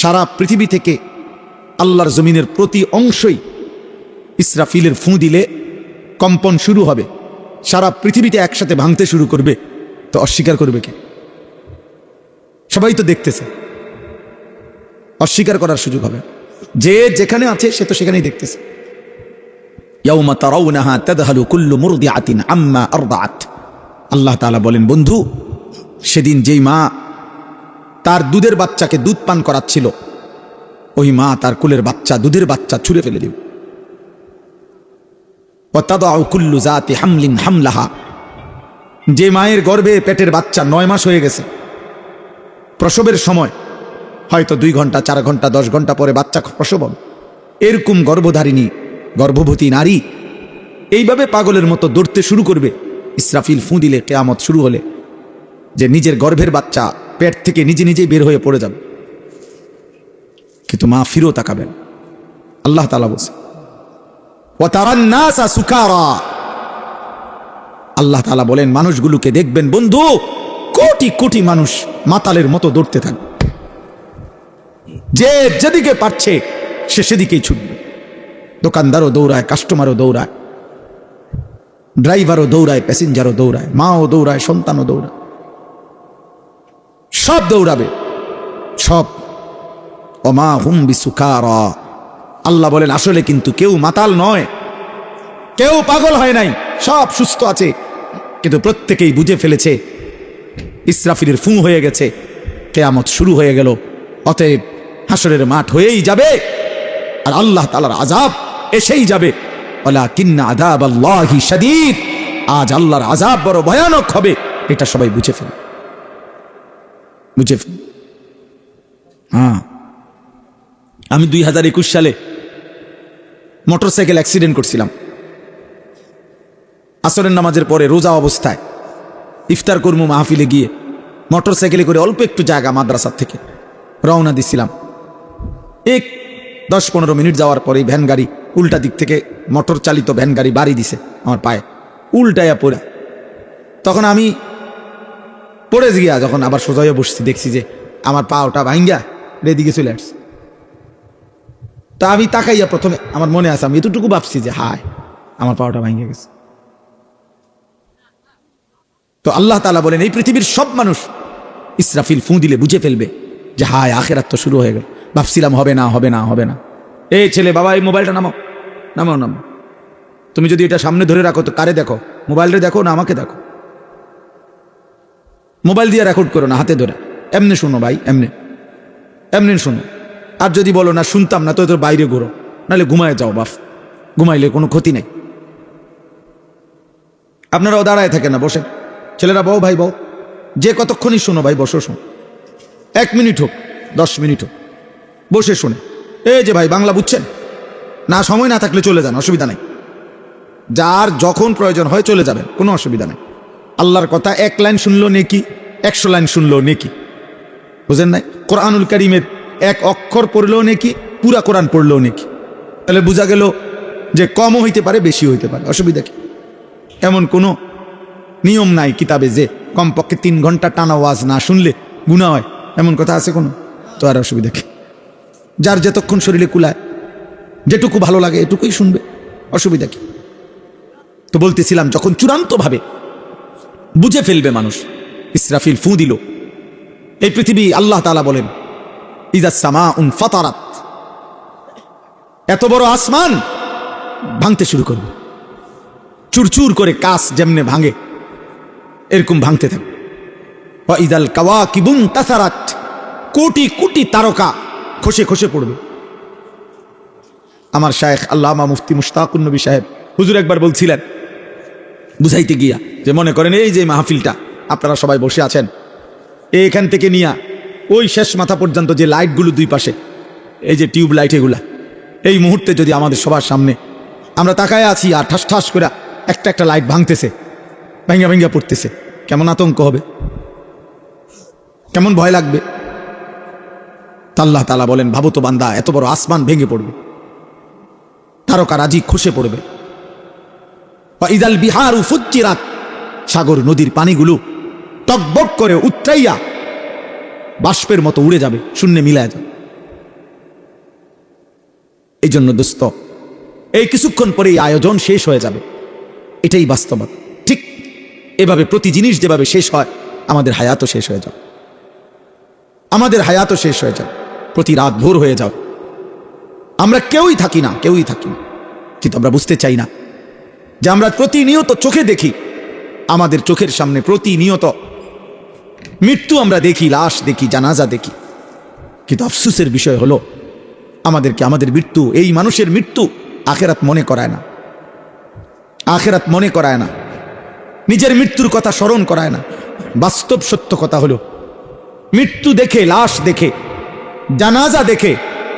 সারা পৃথিবী থেকে আল্লাহর জমিনের প্রতি অংশই ইসরাফিলের ফুঁ দিলে কম্পন শুরু হবে, সারা পৃথিবীতে একসাথে ভাঙতে শুরু করবে, তো অস্বীকার করবে কে? সবাই তো দেখতেছে, অস্বীকার করার সুযোগ হবে। যে যেখানে আছে সে তো সেখানেই দেখতেছে। ইয়াউমা তারাউনাহা তাদহালু কুল্লু মুরদিআতিন আম্মা আরদাআত। আল্লাহ তাআলা বলেন, বন্ধু সেদিন যেই মা তার দুধের বাচ্চাকে দুধ পান করাচ্ছিল, ওই মা তার কোলের বাচ্চা, দুধের বাচ্চা ছুঁড়ে ফেলে দিবে। ওয়া তাদাউ কুল্লু যাতি হামলিন হামলাহা। যে মায়ের গর্ভে পেটের বাচ্চা 9 মাস হয়ে গেছে, প্রসবের সময় হয়তো 2 ঘন্টা 4 ঘন্টা 10 ঘন্টা পরে বাচ্চা প্রসব হবে, এরকম গর্ভধারিণী গর্ভবতী নারী এইভাবে পাগলের মতো দৌড়তে শুরু করবে। ইসরাফিল ফুঁ দিলে, কিয়ামত শুরু হলে, যে নিজের গর্ভের বাচ্চা পেট থেকে নিজে নিজেই বের হয়ে পড়ে যাবে, কিন্তু মা ফিরেও তাকাবেন। আল্লাহ তাআলা বলছে ওয়া তারান নাসা সুকারা। আল্লাহ তাআলা বলেন মানুষগুলোকে দেখবেন বন্ধু, কোটি কোটি মানুষ মাতালের মতো দৌড়তে থাকবে, যে যেদিকে পারছে সে সেদিকেই ছুটবে। দোকানদারও দৌড়ায়, কাস্টমারও দৌড়ায়, ড্রাইভারও দৌড়ায়, প্যাসেঞ্জারও দৌড়ায়, মাও দৌড়ায়, সন্তানও দৌড়ায়, সব দৌড়াবে, সব। ওমা হুম বিসুকারা। আল্লাহ বলেন আসলে কিন্তু কেউ মাতাল নয়, কেউ পাগল হয় নাই, সব সুস্থ আছে, কিন্তু প্রত্যেকেই বুঝে ফেলেছে ইসরাফিলের ফুঁ হয়ে গেছে, কিয়ামত শুরু হয়ে গেল। অতএব হাসরের মাঠ হয়েই যাবে আর আল্লাহ তাআলার আযাব এসেই যাবে। ওয়ালাকিন্না আযাবাল্লাহি শাদীদ। আজ আল্লাহর আযাব বড় ভয়ানক হবে, এটা সবাই বুঝে ফেল, বুঝে ফেল। হ্যাঁ, আমি 2021 সালে মোটরসাইকেল অ্যাক্সিডেন্ট করছিলাম। আসরের নামাজের পরে রোজা অবস্থায় ইফতার কর্ম মাহফিলে গিয়ে মোটরসাইকেলে করে অল্প একটু জায়গা মাদ্রাসার থেকে রওনা দিছিলাম। 10-15 মিনিট যাওয়ার পরে ভ্যান গাড়ি উল্টা দিক থেকে মোটর চালিত ভ্যান গাড়ি বাড়ি দিছে আমার পায়ে, উল্টায়া পড়া। তখন আমি পড়ে গিয়া যখন আবার সোজা হয়ে বসছি, দেখছি যে আমার পা ওটা ভাঙ্গা এদিকে চলে আসছে। তা আমি তাকাইয়া প্রথমে আমার মনে আছে, আমি এতটুকু ভাবছি যে হায় আমার পা ওটা ভাঙ্গে গেছে। তো আল্লাহ তাআলা বলেন এই পৃথিবীর সব মানুষ ইসরাফিল ফু দিলে বুঝে ফেলবে যে হায় আখিরাত তো শুরু হয়ে গেল, ভাবছিলাম হবে না হবে না হবে না। এই ছেলে, বাবা এই মোবাইলটা নামাও নামাও নামাও। তুমি যদি এটা সামনে ধরে রাখো তো কারে দেখো? মোবাইলটা দেখো না আমাকে দেখো? মোবাইল দিয়ে রেকর্ড করো না, হাতে ধরে এমনি শোনো ভাই, এমনি এমনি শোনো। আর যদি বলো না শুনতাম না, তো তোর বাইরে ঘোরো, নাহলে ঘুমায় যাও বাপ, ঘুমাইলে কোনো ক্ষতি নেই। আপনারাও দাঁড়ায় থাকেন না, বসে। ছেলেরা বউ, ভাই বউ, যে কতক্ষণই শোনো ভাই, বসো শোনো, 1 মিনিট হোক 10 মিনিট হোক, বসে শোনে। এই যে ভাই বাংলা বুঝছেন না, সময় না থাকলে চলে যান, অসুবিধা নেই। যার যখন প্রয়োজন হয় চলে যাবেন, কোনো অসুবিধা নেই। আল্লাহর কথা 1 লাইন শুনলো নেকি, 100 লাইন শুনলো নেকি, বুঝেন নাই? কোরআনুল কারীমের 1 অক্ষর পড়লেও নেকি, পুরা কোরআন পড়লেও নেকি। তাহলে বোঝা গেল যে কমও হইতে পারে, বেশি হইতে পারে, অসুবিধা কি? এমন কোনো নিয়ম নাই কিতাবে যে কমপক্ষে 3 ঘন্টা টানা ওয়াজ না শুনলে গুনাহ হয়, এমন কথা আছে কোনো? তো আর অসুবিধা কি? যার যতক্ষণ শরীরে কুলায়, যেটুকু ভালো লাগে এটুকুই শুনবে, অসুবিধা কি? তো বলতেছিলাম, যখন চূড়ান্তভাবে বুঝে ফেলবে মানুষ, ইসরাফিল ফু দিল, এই পৃথিবী, আল্লাহ তাআলা বলেন ইযাস সামাউন ফাতারাত, এত বড় আসমান ভাঙতে শুরু করবে, চুরচুর করে কাঁচ যেমনে ভাঙে এরকম ভাঙতে থাকবে। ওয়া ইযাল কাওয়াকিবুন তাসারাত, কোটি কোটি তারকা খসে খসে পড়বে। আমার শায়েখ আল্লামা মুফতি মুশতাকুন নবী সাহেব হুজুর একবার বলছিলেন বুঝাইতে গিয়া, যে মনে করেন এই যে মাহফিলটা আপনারা সবাই বসে আছেন, এইখান থেকে নিয়া ওই শেষ মাথা পর্যন্ত যে লাইটগুলো দুই পাশে, এই যে টিউব লাইট, এগুলা এই মুহূর্তে যদি আমাদের সবার সামনে আমরা তাকায় আছি আর ঠাস ঠাস করে একটা একটা লাইট ভাঙতেছে, ভাঙ্গা ভাঙ্গা পড়তেছে, কেমন আতঙ্ক হবে, কেমন ভয় লাগবে? আল্লাহ তাআলা বলেন ভাবো তো বান্দা, এত বড় আসমান ভেঙে পড়বে, তারকারাজি খসে পড়বে। ওয়া ইযাল বিহারু ফুজ্জিরাত, সাগর নদীর পানিগুলো টকবক করে উতরাইয়া বাষ্পের মতো উড়ে যাবে, শূন্যে মিলায় যাবে। এই জন্য দোস্ত, এই কিছুক্ষণ পরেই আয়োজন শেষ হয়ে যাবে, এটাই বাস্তবতা। ঠিক এভাবে প্রতি জিনিস যেভাবে শেষ হয়, আমাদের হায়াতও শেষ হয়ে যাবে, আমাদের হায়াতও শেষ হয়ে যাবে, প্রতি রাত ভোর হয়ে যাবে। আমরা কেউই থাকি না, কেউই থাকি না, কিন্তু আমরা বুঝতে চাই না যে আমরা প্রতিনিয়ত চোখে দেখি, আমাদের চোখের সামনে প্রতিনিয়ত মৃত্যু আমরা দেখি, লাশ দেখি, জানাজা দেখি, কিন্তু আফসোসের বিষয় হলো আমাদেরকে আমাদের মৃত্যু, এই মানুষের মৃত্যু আখিরাত মনে করায় না, আখিরাত মনে করায় না, নিজের মৃত্যুর কথা স্মরণ করায় না। বাস্তব সত্য কথা হলো, মৃত্যু দেখে, লাশ দেখে, জানাজা দেখে,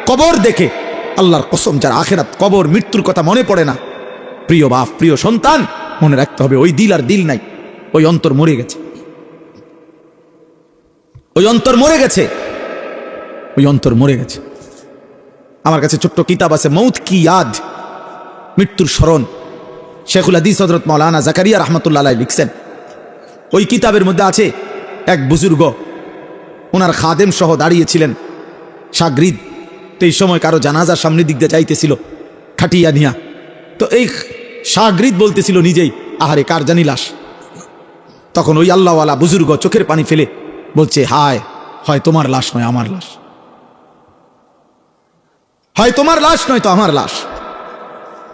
কবর দেখে, আল্লাহর কসম যার আখিরাত, কবর, মৃত্যুর কথা মনে পড়ে না, প্রিয় বাপ, প্রিয় সন্তান, মনে রাখতে হবে ওই দিল আর দিল নাই, ওই অন্তর মরে গেছে, ওই অন্তর মরে গেছে, ওই অন্তর মরে গেছে। আমার কাছে ছোট্ট কিতাব আছে, মৌত কি ইয়াদ, মৃত্যুর স্মরণ, শেখুল হাদিস হযরত মাওলানা জাকারিয়া রাহমাতুল্লাহ আলাইহি লিখছেন। ওই কিতাবের মধ্যে আছে এক বুজুর্গ, ওনার খাদেম সহ দাঁড়িয়েছিলেন, শাগরিদ। তো এই সময় কারো জানাজার সামনে দিক দিয়ে যাইতেছিল খাটিয়া নিয়া, তো এই শাগরিদ বলতেছিল নিজেই, আহারে কার জানি লাশ। তখন ওই আল্লাহওয়ালা বুজুর্গ চোখের পানি ফেলে বলছে, হায়, হয় তোমার লাশ নয় আমার লাশ, হয় তোমার লাশ নয় তো আমার লাশ।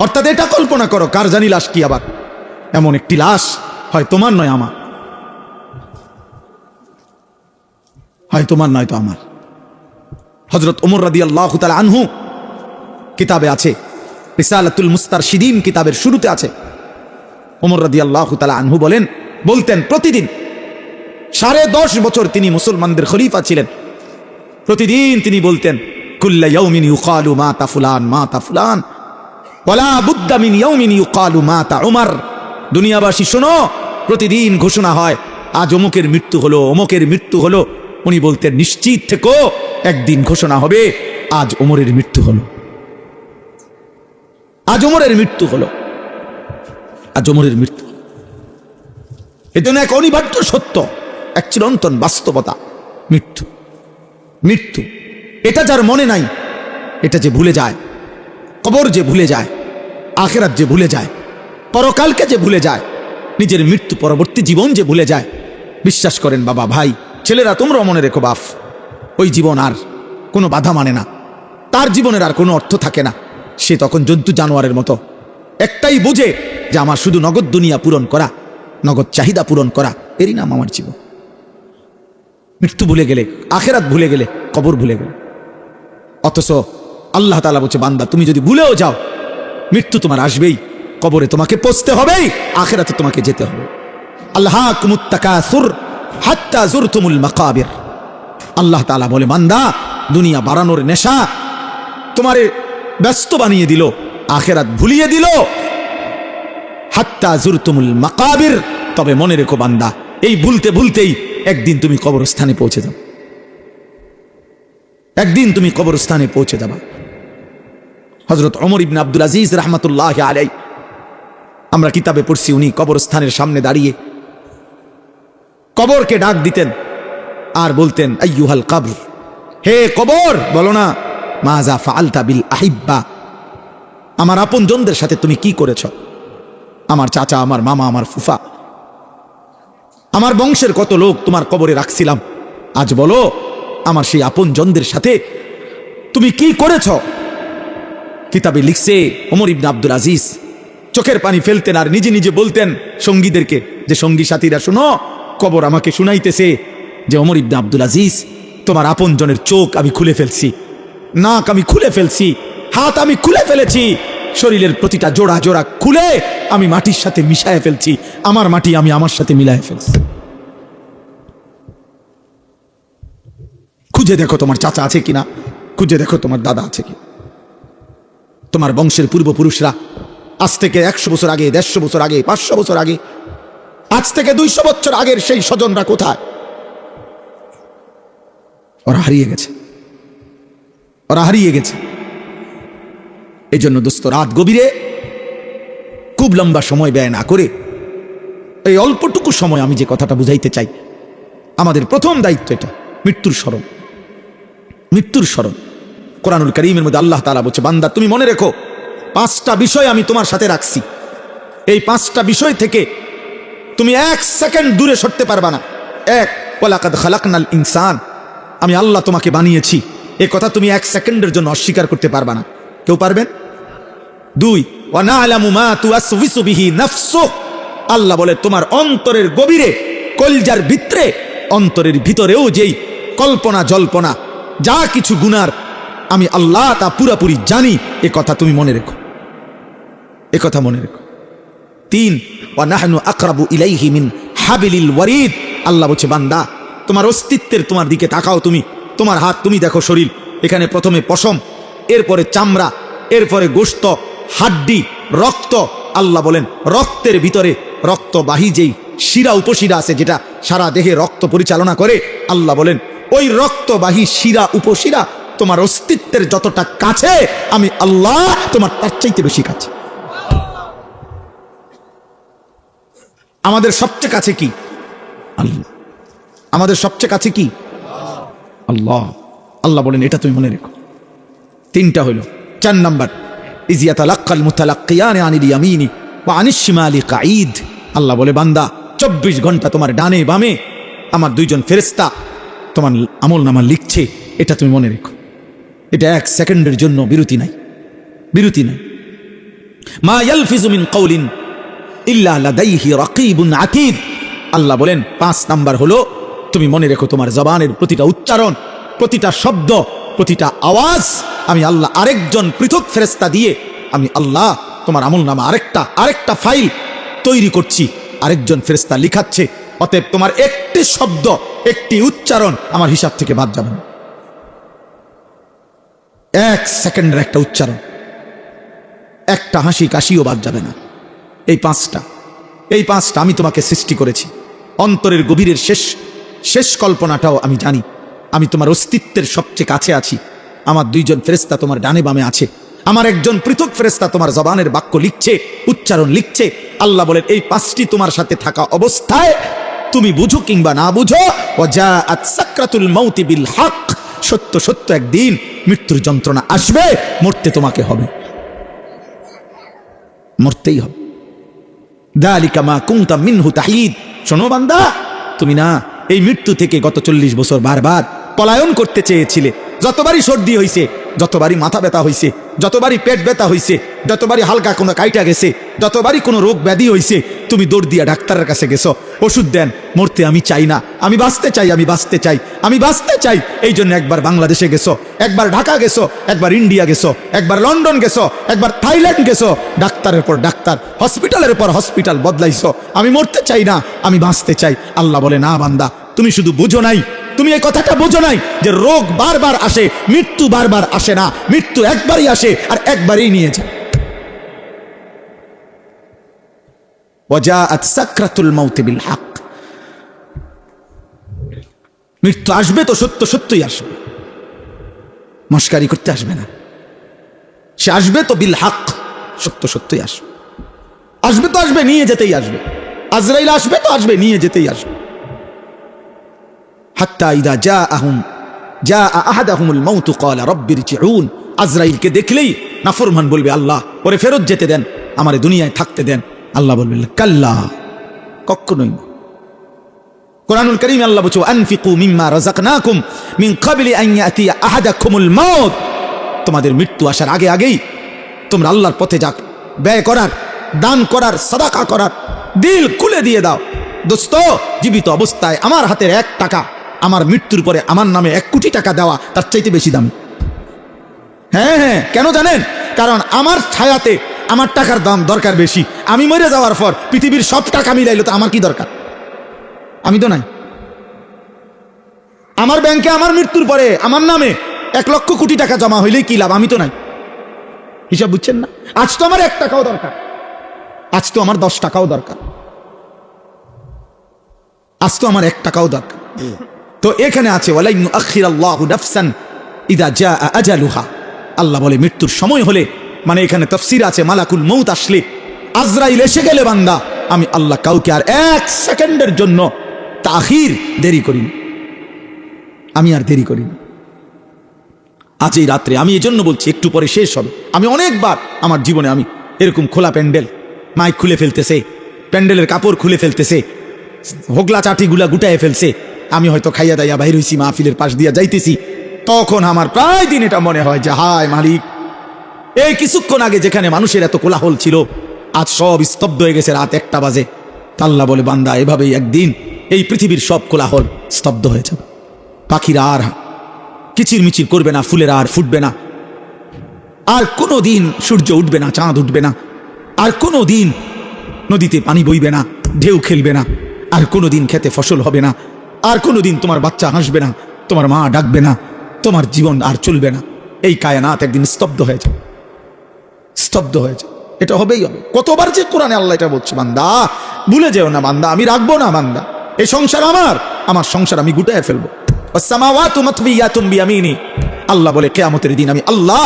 অর্থাৎ এটা কল্পনা করো, কার জানি লাশ কি, আবার এমন একটি লাশ, হয় তোমার নয় আমার, হয় তোমার নয় তো আমার। হযরত ওমর রাদিয়াল্লাহু তাআলা আনহু কিতাবে আছে, রিসালাতুল মুস্তারশিদিন কিতাবের শুরুতে আছে, ওমর রাদিয়াল্লাহু তাআলা আনহু বলতেন প্রতিদিন 10.5 বছর তিনি মুসলমানদের খলিফা ছিলেন, প্রতিদিন তিনি বলতেন, কুল্লা ইয়াউমিন ইউকালু মাতা ফুলান মাতা ফুলান ওয়ালা বুদ্দা মিন ইয়াউমিন ইউকালু মাতা উমর। দুনিয়াবাসী শোনো, প্রতিদিন ঘোষণা হয় আজ অমুকের মৃত্যু হলো, অমুকের মৃত্যু হলো। উনি বলতেন, নিশ্চিত থেকো, একদিন ঘোষণা হবে আজ ওমরের মৃত্যু হলো, আজ ওমরের মৃত্যু হলো, আজ ওমরের মৃত্যু। এজন্য এক অনিবার্য সত্য, এক চিরন্তন বাস্তবতা, মৃত্যু। মৃত্যু এটা যার মনে নাই, এটা যে ভুলে যায়, কবর যে ভুলে যায়, আখিরাত যে ভুলে যায়, পরকালকে যে ভুলে যায়, নিজের মৃত্যু পরবর্তী জীবন যে ভুলে যায়। বিশ্বাস করেন বাবা, ভাই, ছেলেরা, তোমরাও মনে রেখো বাপ, ওই জীবন আর কোনো বাধা মানে না, তার জীবনের আর কোনো অর্থ থাকে না। সে তখন জন্তু জানোয়ারের মতো একটাই বোঝে যে আমার শুধু নগদ দুনিয়া পূরণ করা, নগদ চাহিদা পূরণ করা, এরই নাম আমার জীবন। মৃত্যু ভুলে গেলে, আখেরাত ভুলে গেলে, কবর ভুলে গেলে। অথচ আল্লাহ তাআলা বলছে, বান্দা তুমি যদি ভুলেও যাও, মৃত্যু তোমার আসবেই, কবরে তোমাকে পৌঁছতে হবেই, আখেরাতে তোমাকে যেতে হবে। আল্লাহাকুমুত তাকাসুর হাত্তা যুরতুমুল মাকাবির। আল্লাহ তাআলা বলে, বান্দা দুনিয়া বাড়ানোর নেশা তোমারে ব্যস্ত বানিয়ে দিল, আখেরাত ভুলিয়ে দিল। হাত্তা যুরতুমুল মাকাবির, তবে মনে রেখো বান্দা, এই ভুলতে ভুলতেই একদিন তুমি কবরস্থানে পৌঁছে যাও, একদিন তুমি কবরস্থানে পৌঁছে যাবা। হযরত ওমর ইবনে আব্দুল আজিজ রাহমাতুল্লাহি আলাইহি, আমরা কিতাবে পড়ছি, উনি কবরস্থানের সামনে দাঁড়িয়ে কবরকে ডাক দিতেন আর বলতেন, আইয়ুহাল কবর, হে কবর, বলো না মাযা ফাআলতা বিল আহিব্বা, আমার আপনজনদের সাথে তুমি কি করেছ? আমার চাচা, আমার মামা, আমার ফুফা, আমার বংশের কত লোক তোমার কবরে রাখছিলাম, আজ বলো আমার সেই আপনজনদের সাথে তুমি কি করেছ? কিতাবে লিখছে, ওমর ইবনে আব্দুল আজিজ চোখের পানি ফেলতেন আর নিজে নিজে বলতেন সঙ্গীদেরকে, যে সঙ্গী সাথীরা শোনো, কবর আমাকে শুনাইতেছে যে ওমর ইবনে আব্দুল আজিজ, তোমার আপনজনের চোখ আমি খুলে ফেলছি, নাক আমি খুলে ফেলছি, হাত আমি খুলে ফেলেছি, শরীরের প্রতিটা জোড়া জোড়া খুলে আমি মাটির সাথে মিশায় ফেলছি, আমার মাটি আমি আমার সাথে মিলায় ফেলছি। খুঁজে দেখো তোমার চাচা আছে কিনা, খুঁজে দেখো তোমার দাদা আছে কি, তোমার বংশের পূর্বপুরুষরা আজ থেকে 100 বছর আগে, 150 বছর আগে, 500 বছর আগে, আজ থেকে 200 বছর আগের সেই স্বজনরা কোথায়? ওরা হারিয়ে গেছে, ওরা হারিয়ে গেছে। এই জন্য দোস্ত, রাত গভীরে খুব লম্বা সময় ব্যয় না করে এই অল্পটুকু সময় আমি যে কথাটা বুঝাইতে চাই, আমাদের প্রথম দায়িত্ব এটা, মৃত্যুর স্মরণ, মৃত্যুর স্মরণ। কোরআনুল কারীমের মধ্যে আল্লাহ তাআলা বলছে, বান্দা তুমি মনে রেখো 5টা বিষয় আমি তোমার সাথে রাখছি, এই 5টা বিষয় থেকে তুমি 1 সেকেন্ড দূরে সরতে পারবা না। 1, ওয়ালাকাদ খালাকনাল ইনসান, আমি আল্লাহ তোমাকে বানিয়েছি, এ কথা তুমি 1 সেকেন্ডের জন্য অস্বীকার করতে পারবা না। কেউ পারবেন? 2, ওয়া না'লামু মা তুওয়াসওয়িসু বিহি নাফসুক, আল্লাহ বলে তোমার অন্তরের গভীরে, কলজার ভিতরে, অন্তরের ভিতরেও যেই কল্পনা জল্পনা যা কিছু গুনার, আমি আল্লাহ তা পুরাপুরি জানি, এ কথা তুমি মনে রেখো, এ কথা মনে রেখো। 3, ওয়া নাহনু আকরাবু ইলাইহি মিন হাবিলিল ওয়ারিদ, আল্লাহ বলছে, বান্দা তোমার অস্তিত্বের তোমার দিকে তাকাও, তুমি তোমার হাত, তুমি দেখো শরীর, এখানে প্রথমে পশম, এরপরে চামড়া, এরপরে গোশত, হাড্ডি, রক্ত। আল্লাহ বলেন রক্তের ভিতরে রক্তবাহী যেই শিরা উপশিরা আছে, যেটা সারা দেহে রক্ত পরিচালনা করে, আল্লাহ বলেন ওই রক্তবাহী শিরা উপশিরা তোমার অস্তিত্বের যতটা কাছে, আমি আল্লাহ তোমার তার চাইতে বেশি কাছে। আমাদের সবচেয়ে কাছে কি? আল্লাহ। আমাদের সবচেয়ে কাছে কি? আল্লাহ। আল্লাহ বলেন এটা তুমি মনে রেখো। 3টা হইল। 4 নাম্বার, ইয ইয়াতালাক্কাল মুতালাক্কিয়ান আনিল ইয়ামিনি ওয়া আনিশ শিমালি কাঈদ, আল্লাহ বলে বান্দা 24 ঘন্টা তোমার ডানে বামে আমার 2 জন ফেরেশতা তোমার আমলনামা লিখছে, এটা তুমি মনে রেখো। এটা 1 সেকেন্ডের জন্য বিরতি নাই, বিরতি নাই। মা ইয়ালফিজু মিন কাউলিন ইল্লা লাদাইহি রাকিবুন আতীদ, আল্লাহ বলেন 5 নাম্বার হলো, তুমি মনে রেখো তোমার জবানের প্রতিটা উচ্চারণ, প্রতিটা শব্দ, প্রতিটা আওয়াজ আমি আল্লাহ আরেকজন পৃথক ফেরেশতা দিয়ে আমি আল্লাহ তোমার আমলনামা আরেকটা ফাইল তৈরি করছি, আরেকজন ফেরেশতা লিখাচ্ছে। অতএব তোমার একটি শব্দ, একটি উচ্চারণ আমার হিসাব থেকে বাদ যাবে না। 1 সেকেন্ডের একটা উচ্চারণ, একটা হাসি কাশিও বাদ যাবে না। এই 5টা আমি তোমাকে সৃষ্টি করেছি। অন্তরের গভীরের শেষ কল্পনাটাও আমি জানি। আমি তোমার অস্তিত্বের সবচেয়ে কাছে আছি। আমার 2 জন ফেরেশতা তোমার ডানে বামে আছে। আমার একজন পৃথক ফেরেশতা তোমার জবানের বাক্য লিখছে, উচ্চারণ লিখছে। আল্লাহ বলেন এই 5টি তোমার সাথে থাকা অবস্থায় তুমি বুঝো কিংবা না বুঝো, ওয়াজাআত সাকরাতুল মাউতি বিল হক, সত্য সত্য একদিন মৃত্যুর যন্ত্রণা আসবে, মরতে তোমাকে হবে, মরতেই হবে। যালিকা মা কুনতা মিনহু তাহিদ। শোনো বান্দা, তুমি না এই মৃত্যু থেকে গত 40 বছর বারবার পলায়ন করতে চেয়েছিলে। যতবারই সর্দি হইছে, যতবারই মাথা ব্যথা হইছে, যতবারই পেট ব্যথা হইছে, যতবারই হালকা কোনো কাইটা গেছে, যতবারই কোনো রোগ ব্যাধি হইছে, তুমি দৌড় দিয়া ডাক্তারের কাছে গেছো, ওষুধ দেন। মরতে আমি চাই না, আমি বাঁচতে চাই, আমি বাঁচতে চাই, আমি বাঁচতে চাই। এই জন্য একবার বাংলাদেশে গেছো, একবার ঢাকা গেছো, একবার ইন্ডিয়া গেছো, একবার লন্ডন গেছো, একবার থাইল্যান্ড গেছো, ডাক্তারের পর ডাক্তার, হসপিটালের পর হসপিটাল বদলাইছো। আমি মরতে চাই না, আমি বাঁচতে চাই। আল্লাহ বলে, না বান্দা, তুমি শুধু বুঝো নাই, তুমি এই কথাটা বুঝো নাই যে রোগ বারবার আসে, মৃত্যু বারবার আসে না। মৃত্যু একবারই আসে আর একবারই নিয়ে যায়। ওয়াজাআত সাকরাতুল মাউত বিল হক। মৃত্যু আসবে তো সত্য সত্যই আসবে, মস্কারি করতে আসবে না। সে আসবে তো বিল হক, সত্য সত্যই আসবে। আসবে তো আসবে, নিয়ে যেতেই আসবে। আজরাইল আসবে তো আসবে, নিয়ে যেতেই আসবে। হাত্তা ইদা জাআ আহাদাহুমুল মাউত ক্বালা রাব্বি ইরজিউন। আজরাইলকে দেখলেই নাফরমান বলবে, আল্লাহ ওরে ফেরত যেতে দেন, আমারে দুনিয়ায় থাকতে দেন। আল্লাহ বলবেন, কাল্লা, কখনোই না। কোরআনুল কারীমে আল্লাহ বলছে, আনফিকু মিম্মা রাযাকনাকুম মিন ক্বাবলি আন ইয়াতিয়া আহাদাকুমুল মাউত। তোমাদের মৃত্যু আসার আগে আগেই তোমরা আল্লাহর পথে যাক ব্যয় করার, দান করার, সাদাকা করার দিল খুলে দিয়ে দাও। দোস্ত, জীবিত অবস্থায় আমার হাতের 1 টাকা আমার মৃত্যুর পরে আমার নামে 1 কোটি টাকা দেওয়া তার চাইতে বেশি দামি। হ্যাঁ হ্যাঁ, কেন জানেন? কারণ আমার ছায়াতে আমার টাকার দাম দরকার বেশি। আমি মরে যাওয়ার পর পৃথিবীর সব টাকা মিলাইলো তো আমার কি দরকার? আমি তো নাই। আমার ব্যাংকে আমার মৃত্যুর পরে আমার নামে 1 লক্ষ কোটি টাকা জমা হইলেই কি লাভ? আমি তো নাই। হিসাব বুঝছেন না? আজ তো আমার 1 টাকাও দরকার, আজ তো আমার 10 টাকাও দরকার, আজ তো আমার 1 টাকাও দরকার। তো এখানে আছে ওয়ালাই ইউআখিরাল্লাহু নাফসান ইযা জাআ আজালুহা। আল্লাহ বলে মৃত্যুর সময় হলে, মানে এখানে তাফসীর আছে মালাকুল মউত আসলে, আজরাইল এসে গেলে বান্দা, আমি আল্লাহ কাউকে আর 1 সেকেন্ডের জন্য তাখির দেরি করিনি, আমি আর দেরি করিনি। আজ এই রাত্রে আমি এই জন্য বলছি, একটু পরে শেষ হবে। আমি অনেকবার আমার জীবনে আমি এরকম খোলা প্যান্ডেল, মাইক খুলে ফেলতেছে, প্যান্ডেলের কাপড় খুলে ফেলতেছে, হোগলা চাটিগুলা গুটায় ফেলছে, আমি হয়তো খাইয়া দাইয়া বাইর হইছি, মাহফিলের পাশ দিয়া যাইতেছি, তখন আমার প্রায় দিন এটা মনে হয় যে হায় মালিক, এই কিছুক্ষণ আগে যেখানে মানুষের এত কোলাহল ছিল, আজ সব স্তব্ধ হয়ে গেছে, রাত 1টা বাজে। আল্লাহ বলে, বান্দা এভাবেই একদিন এই পৃথিবীর সব কোলাহল স্তব্ধ হয়ে যাবে। পাখিরা আর কিচির মিচির করবে না, ফুলেরা আর ফুটবে না, আর কোনো দিন সূর্য উঠবে না, চাঁদ উঠবে না, আর কোনো দিন নদীতে পানি বইবে না, ঢেউ খেলবে না, আর কোনো দিন খেতে ফসল হবে না, আর কোনো দিন তোমার বাচ্চা হাসবে না, তোমার মা ডাকবে না, তোমার জীবন আর চলবে না। এই কায়নাত একদিন স্তব্ধ হয়ে যাবে, স্তব্ধ হয়ে যাবে। এটা হবেই হবে। কতবার যে কোরআনে আল্লাহ এটা বলছে, বান্দা ভুলে যেও না, বান্দা আমি রাখবো না, বান্দা এই সংসার আমার সংসার আমি গুটায় ফেলবো। ওয়াসসামাওয়াতু মাতবিয়াতুম বিয়ামিনি। আল্লাহ বলে কিয়ামতের দিন আমি আল্লাহ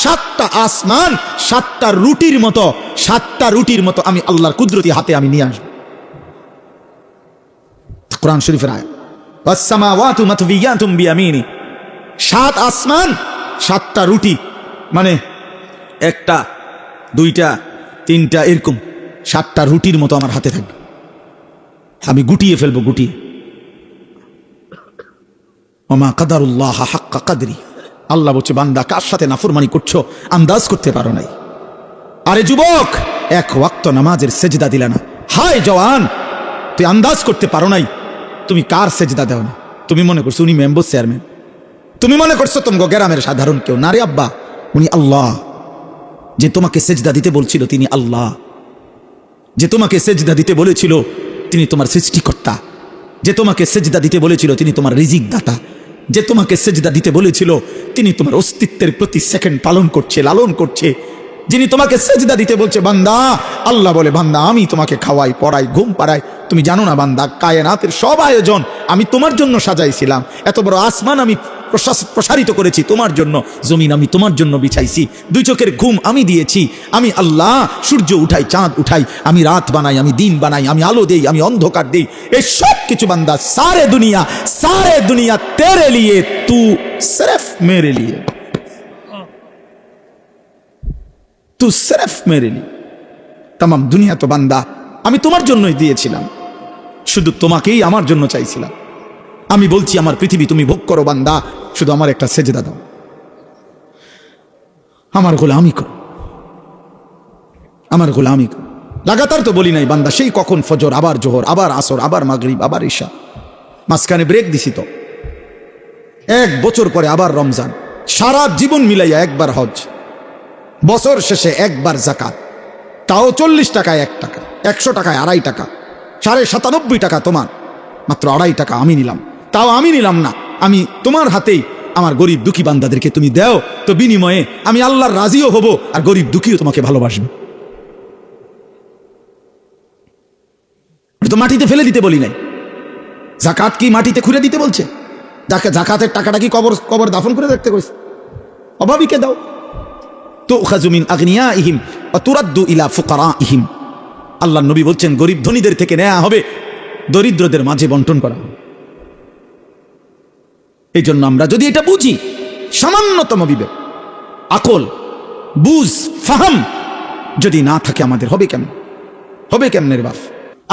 7টা আসমান 7টা রুটির মতো, 7টা রুটির মতো আমি আল্লাহর কুদরতি হাতে আমি নিয়ে আসবো। কোরআন শরীফের আয়াত, ওয়াসসামাওয়াতু মাতবিয়াতুম বিয়ামিনি। 7 আসমান 7টা রুটি, মানে 1টা 2টা 3টা এরকম 7টা রুটির মতো আমার হাতে থাকবে, আমি গুটিয়ে ফেলবো, গুটিয়ে। ওমা কাদারুল্লাহ হাক্কা কাদরি। আল্লাহ বলছে, বান্দা কার সাথে নাফরমানি করছো আন্দাজ করতে পারো নাই। আরে যুবক, 1 ওয়াক্ত নামাজের সেজদা দিলা না। হায় জওয়ান, তুই আন্দাজ করতে পারো নাই তুমি কার সেজদা দেও না। তুমি মনে করছো উনি মেম্বার চেয়ারম্যান, তুমি মনে করছো তোমাকে গ্রামের সাধারণ কেউ না। রে আব্বা, উনি আল্লাহ। যে তোমাকে সেজদা দিতে বলছিল তিনি আল্লাহ। যে তোমাকে সেজদা দিতে বলেছিল তিনি তোমার সৃষ্টিকর্তা। যে তোমাকে সেজদা দিতে বলেছিল তিনি তোমার রিজিক দাতা। যে তোমাকে সেজদা দিতে বলেছিল তিনি তোমার অস্তিত্বের প্রতি সেকেন্ড পালন করছে, লালন করছে। যিনি তোমাকে সেজদা দিতে বলছে, বান্দা, আল্লাহ বলে, বান্দা আমি তোমাকে খাওয়াই, পড়াই, ঘুম পাড়াই। তুমি জানো না বান্দা, কায়নাতের সব আয়োজন আমি তোমার জন্য সাজাইছিলাম। এত বড় আসমান আমি প্রসারিত করেছি তোমার জন্য, জমিন আমি তোমার জন্য বিছাইছি, 2 চোখের ঘুম আমি দিয়েছি। আমি আল্লাহ সূর্য উঠাই, চাঁদ উঠাই, আমি রাত বানাই, আমি দিন বানাই, আমি আলো দেই, আমি অন্ধকার দেই। এই সব কিছু বান্দা সারে দুনিয়া তেরে লিয়ে, তু সির্ফ মেরে লিয়ে, তু সির্ফ মেরে লিয়ে। तमाम दुनिया तो बंदा আমি তোমার জন্যই দিয়েছিলাম, শুধু তোমাকেই আমার জন্য চাইছিলাম। আমি বলছি আমার পৃথিবী তুমি ভোগ করো বান্দা, শুধু আমার একটা সেজদা দাও, আমার গোলামি করো, আমার গোলামি করো। লাগাতার তো বলি নাই বান্দা, সেই কখন ফজর, আবার জোহর, আবার আসর, আবার মাগরিব, আবার ঈশা, মাঝখানে ব্রেক দিছি তো। 1 বছর পরে আবার রমজান, সারা জীবন মিলাইয়া একবার হজ, বছর শেষে একবার যাকাত, তাও 40 টাকায় 1 টাকা, 100 টাকায় 2.5 টাকা, 97.5 টাকা তোমার, মাত্র 2.5 টাকা আমি নিলাম। তাও আমি নিলাম না, আমি তোমার হাতেই আমার গরিব দুঃখী বান্দাদেরকে তুমি দাও, তো বিনিময়ে আমি আল্লাহর রাজিও হব, আর গরিব দুঃখীও তোমাকে ভালোবাসবে। তো মাটিতে ফেলে দিতে বলি নাই। যাকাত কি মাটিতে খুঁড়ে দিতে বলছে? যাকাতের টাকাটা কি কবর দাফন করে রাখতে কইছে? অভাবীকে দাও। তো খাজুমিন আগনিয়াইহিম ওয়া তুরাদ্দু ইলা ফুকারাইহিম, আল্লাহর নবী বলছেন গরিব ধনীদের থেকে নেওয়া হবে, দরিদ্রদের মাঝে বন্টন করা হবে। এই জন্য আমরা যদি এটা বুঝি, সামান্যতম বিবেক, আকল, বুঝ, ফাহাম যদি না থাকে আমাদের, হবে কেমন? হবে কেমনের বাপ?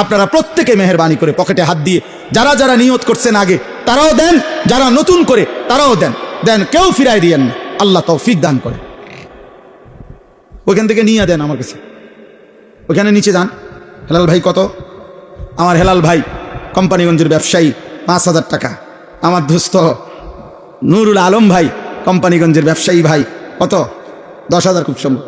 আপনারা প্রত্যেকে মেহেরবানি করে পকেটে হাত দিয়ে যারা যারা নিয়ত করছেন আগে তারাও দেন, যারা নতুন করে তারাও দেন, কেউ ফিরাই দিয়েন না। আল্লাহ তৌফিক দান করে। ওইখান থেকে নিয়ে দেন আমার কাছে, ওইখানে নিচে যান। হেলাল ভাই কত? আমার হেলাল ভাই কোম্পানিগঞ্জের ব্যবসায়ী, 5,000 টাকা। আমার দোস্ত নুরুল আলম ভাই কোম্পানিগঞ্জের ব্যবসায়ী ভাই, কত? 10,000 খুব সম্ভব।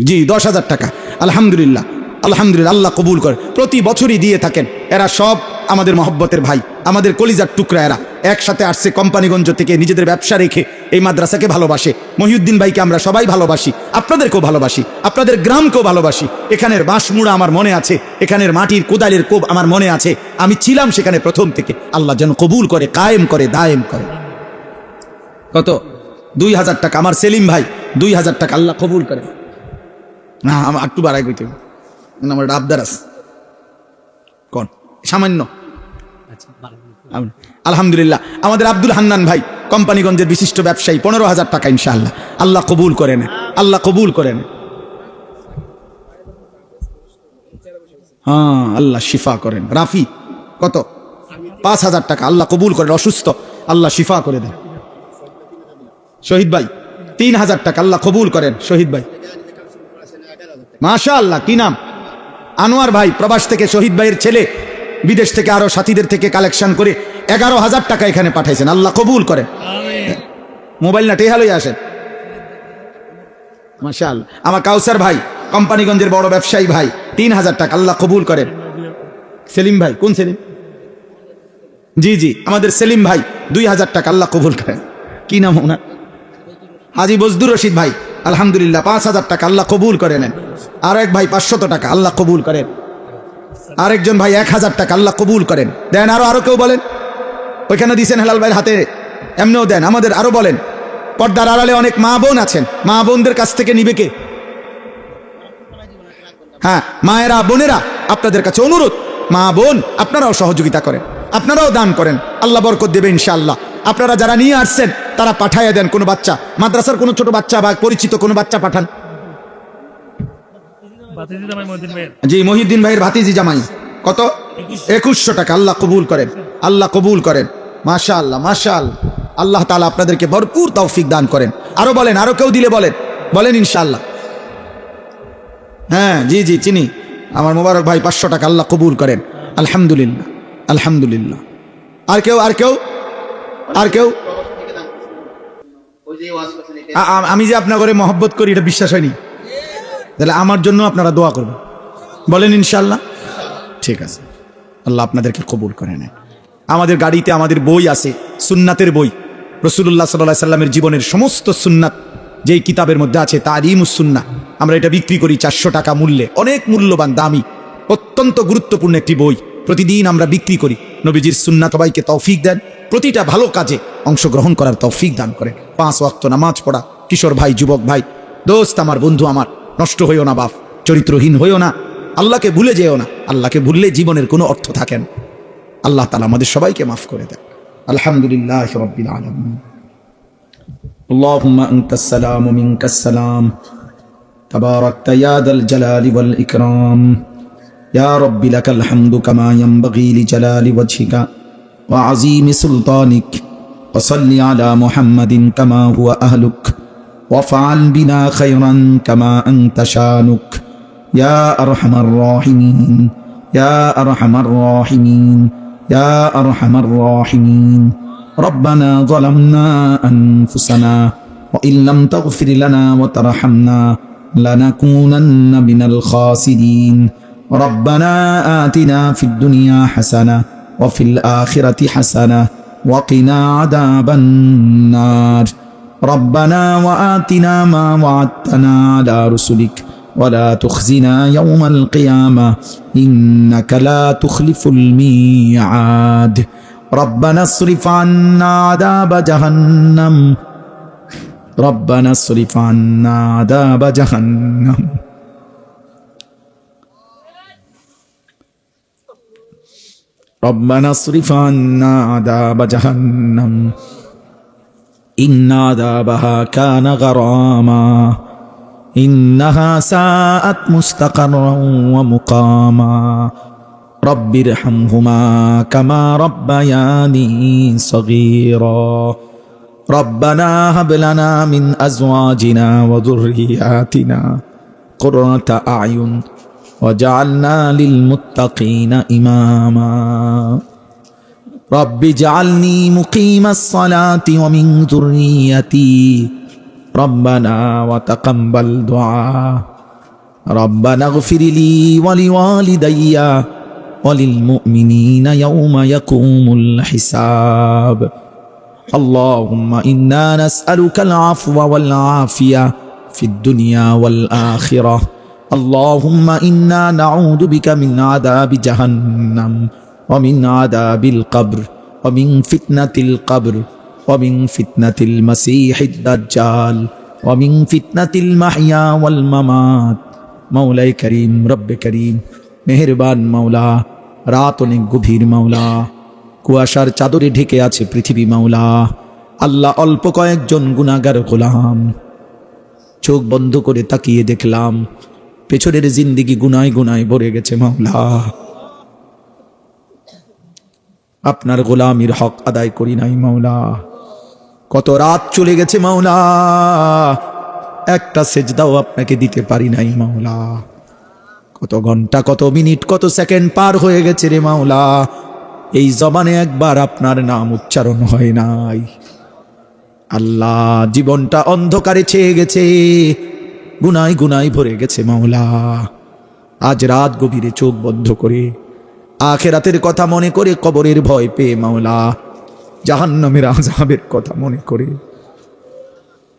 জি 10,000 টাকা। আলহামদুলিল্লাহ, আলহামদুলিল্লাহ, আল্লাহ কবুল করে। প্রতি বছরই দিয়ে থাকেন। এরা সব আমাদের মহব্বতের ভাই, আমাদের কলিজার টুকরা। এরা একসাথে আসছে কোম্পানিগঞ্জ থেকে, নিজেদের ব্যবসা রেখে এই মাদ্রাসাকে ভালোবাসে। মহিউদ্দিন ভাইকে আমরা সবাই ভালোবাসি, আপনাদেরকেও ভালোবাসি, আপনাদের গ্রামকেও ভালোবাসি। এখানের বাঁশমুড়া আমার মনে আছে, এখানের মাটির কোদালের কোপ আমার মনে আছে। আমি ছিলাম সেখানে প্রথম থেকে। আল্লাহ যেন কবুল করে, কায়েম করে, দায়েম করে। কত? 2,000 টাকা। আমার সেলিম ভাই 2,000 টাকা। আল্লাহ কবুল করে। না আমার একটু বাড়াই কইতে, আমার আবদার আছে কোন সামান্য। আলহামদুলিল্লাহ, আমাদের আব্দুল হান্নান ভাই কোম্পানিগঞ্জের বিশিষ্ট ব্যবসায়ী, 15,000 টাকা ইনশাআল্লাহ। আল্লাহ কবুল করেন, আল্লাহ কবুল করেন। হ্যাঁ, আল্লাহ শিফা করেন। রাফি কত? 5,000 টাকা। আল্লাহ কবুল করেন। অসুস্থ, আল্লাহ শিফা করে দেন। শহীদ ভাই 3,000 টাকা। আল্লাহ কবুল করেন। শহীদ ভাই মাশাআল্লাহ, কি নাম? আনোয়ার ভাই প্রবাস থেকে, শহীদ ভাইয়ের ছেলে, বিদেশ থেকে আরো সাথীদের থেকে কালেকশন করে 11,000 টাকা এখানে পাঠাইছেন। আল্লাহ কবুল করেন। মোবাইল না টেহালই আসেন। মাশাআল্লাহ। আমার কাউসার ভাই কোম্পানিগঞ্জের বড় ব্যবসায়ী ভাই, 3,000 টাকা। আল্লাহ কবুল করেন। সেলিম ভাই, কোন সেলিম? জি জি, আমাদের সেলিম ভাই 2,000 টাকা। আল্লাহ কবুল করেন। কি নাম ওনার? হাজি বজদুর রশিদ ভাই, আলহামদুলিল্লাহ 5,000 টাকা। আল্লাহ কবুল করেন। আর এক ভাই 500 টাকা। আল্লাহ কবুল করেন। আরেকজন ভাই 1,000 টাকা। আল্লাহ কবুল করেন। দেন আরো কেউ বলেন? ওইখানে দিয়েছেন হেলাল ভাইয়ের হাতে, এমনিও দেন। আমাদের আরো বলেন। পর্দার আড়ালে অনেক মা বোন আছেন, মা বোনদের কাছ থেকে নিবে কে? হ্যাঁ, মায়েরা, বোনেরা, আপনাদের কাছে অনুরোধ, মা বোন আপনারাও সহযোগিতা করেন, আপনারাও দান করেন। আল্লাহ বরকত দেবে ইনশাআল্লাহ। আপনারা যারা নিয়ে আসছেন তারা পাঠাইয়া দেন। কোনো বাচ্চা, মাদ্রাসার কোনো ছোট বাচ্চা বা পরিচিত কোনো বাচ্চা পাঠান। জি, মহিউদ্দিন ভাইয়ের ভাতিজি জামাই। কত? 2,100 টাকা। আল্লাহ কবুল করেন, আল্লাহ কবুল করেন। মাশাআল্লাহ, মাশাআল্লাহ। আল্লাহ তাআলা আপনাদেরকে ভরপুর তৌফিক দান করেন। আরো বলেন, আরো কেউ দিলে বলেন, বলেন ইনশাআল্লাহ। হ্যাঁ, জি জি, চিনি। আমার মোবারক ভাই 500 টাকা। আল্লাহ কবুল করেন। আলহামদুলিল্লাহ, আলহামদুলিল্লাহ। আর কেউ? আর কেউ? আর কেউ? আমি যে আপনার ঘরে মহব্বত করি এটা বিশ্বাস হয়নি? তাহলে আমার জন্য আপনারা দোয়া করবেন, বলেন ইনশাআল্লাহ। ঠিক আছে, আল্লাহ আপনাদেরকে কবুল করে নেন। আমাদের গাড়িতে আমাদের বই আছে, সুন্নাতের বই। রাসূলুল্লাহ সাল্লাল্লাহু আলাইহি সাল্লামের জীবনের সমস্ত সুন্নাত যেই কিতাবের মধ্যে আছে, তারিমুস সুন্নাহ। আমরা এটা বিক্রি করি 400 টাকা মূল্যে। অনেক মূল্যবান, দামি, অত্যন্ত গুরুত্বপূর্ণ একটি বই। প্রতিদিন আমরা বিক্রি করি। নবীজির সুন্নাত সবাইকে তৌফিক দেন, প্রতিটা ভালো কাজে অংশগ্রহণ করার তৌফিক দান করেন। 5 ওয়াক্ত নামাজ পড়া, কিশোর ভাই, যুবক ভাই, দোস্ত আমার, বন্ধু আমার, নষ্ট হইও না বাপ, চরিত্রহীন হইও না, আল্লাহকে ভুলে যেও না। আল্লাহকে ভুললে জীবনের কোনো অর্থ থাকে না। আল্লাহ তাআলা আমাদের সবাইকে মাফ করে দেন। আলহামদুলিল্লাহি রাব্বিল আলামিন। আল্লাহুম্মা আনতাস সালাম ওয়া মিনকাস সালাম তাবারাকতা ইয়া যাল জালালি ওয়াল ইকরাম ইয়া রাব্বি লাকাল হামদু কামা ইয়ানবাগি লিজালালি ওয়াজহিকা ওয়া আযীমি সুলতানিক ওয়া সাল্লি আলা মুহাম্মাদিন কামা হুয়া আহলুক ওয়া ফাআল বিনা খায়রান কামা আনতা শানুক ইয়া আরহামার রাহিমিন ইয়া আরহামার রাহিমিন ইয়া আরহামার রাহিমিন ربنا ظلمنا أنفسنا وإن لم تغفر لنا وترحمنا لنكونن من الخاسرين ربنا آتنا في الدنيا حسنة وفي الآخرة حسنة وقنا عذاب النار ربنا وآتنا ما وعدتنا على رسلك ولا تخزنا يوم القيامة إنك لا تخلف الميعاد ربنا اصرف عنا عذاب جهنم ربنا اصرف عنا عذاب جهنم ربنا اصرف عنا عذاب جهنم إن عذابها كان غراما إنها ساءت مستقرا ومقاما رب ارحمهما كما ربياني صغيرا ربنا هب لنا من أزواجنا وذرياتنا قرة أعين وجعلنا للمتقين إماما رب اجعلني مقيم الصلاة ومن ذريتي ربنا وتقبل دعاء ربنا اغفر لي ولوالدي وللمؤمنين يوم يقوم الحساب اللهم إنا نسألك العفو والعافية في الدنيا والآخرة اللهم إنا نعوذ بك من عذاب جهنم ومن عذاب القبر ومن فتنة القبر ومن فتنة المسيح الدجال ومن فتنة المحيا والممات مولاي كريم رب كريم মেহেরবান মাওলা রাত অনেক গভীর মাওলা কুয়াশার চাদরে ঢেকে আছে পৃথিবী মাওলা আল্লাহ অল্প কয়েকজন গুনাহগার গোলাম চোখ বন্ধ করে তাকিয়ে দেখলাম পেছনের জিন্দেগি গুনায় গুনায় ভরে গেছে মাওলা আপনার গোলামির হক আদায় করি নাই মাওলা কত রাত চলে গেছে মাওলা একটা সেজদাও আপনাকে দিতে পারি নাই মাওলা কত ঘন্টা কত মিনিট কত সেকেন্ড পার হয়ে গেছে রে মাওলা এই জবানে একবার আপনার নাম উচ্চারণ হয় নাই আল্লাহ জীবনটা অন্ধকারে ছেয়ে গেছে গুনায় গুনায় ভরে গেছে মাওলা আজ রাত গভীরে চোখ বন্ধ করে আখিরাতের কথা মনে করে কবরের ভয় পেয়ে মাওলা জাহান্নামের আযাবের কথা মনে করে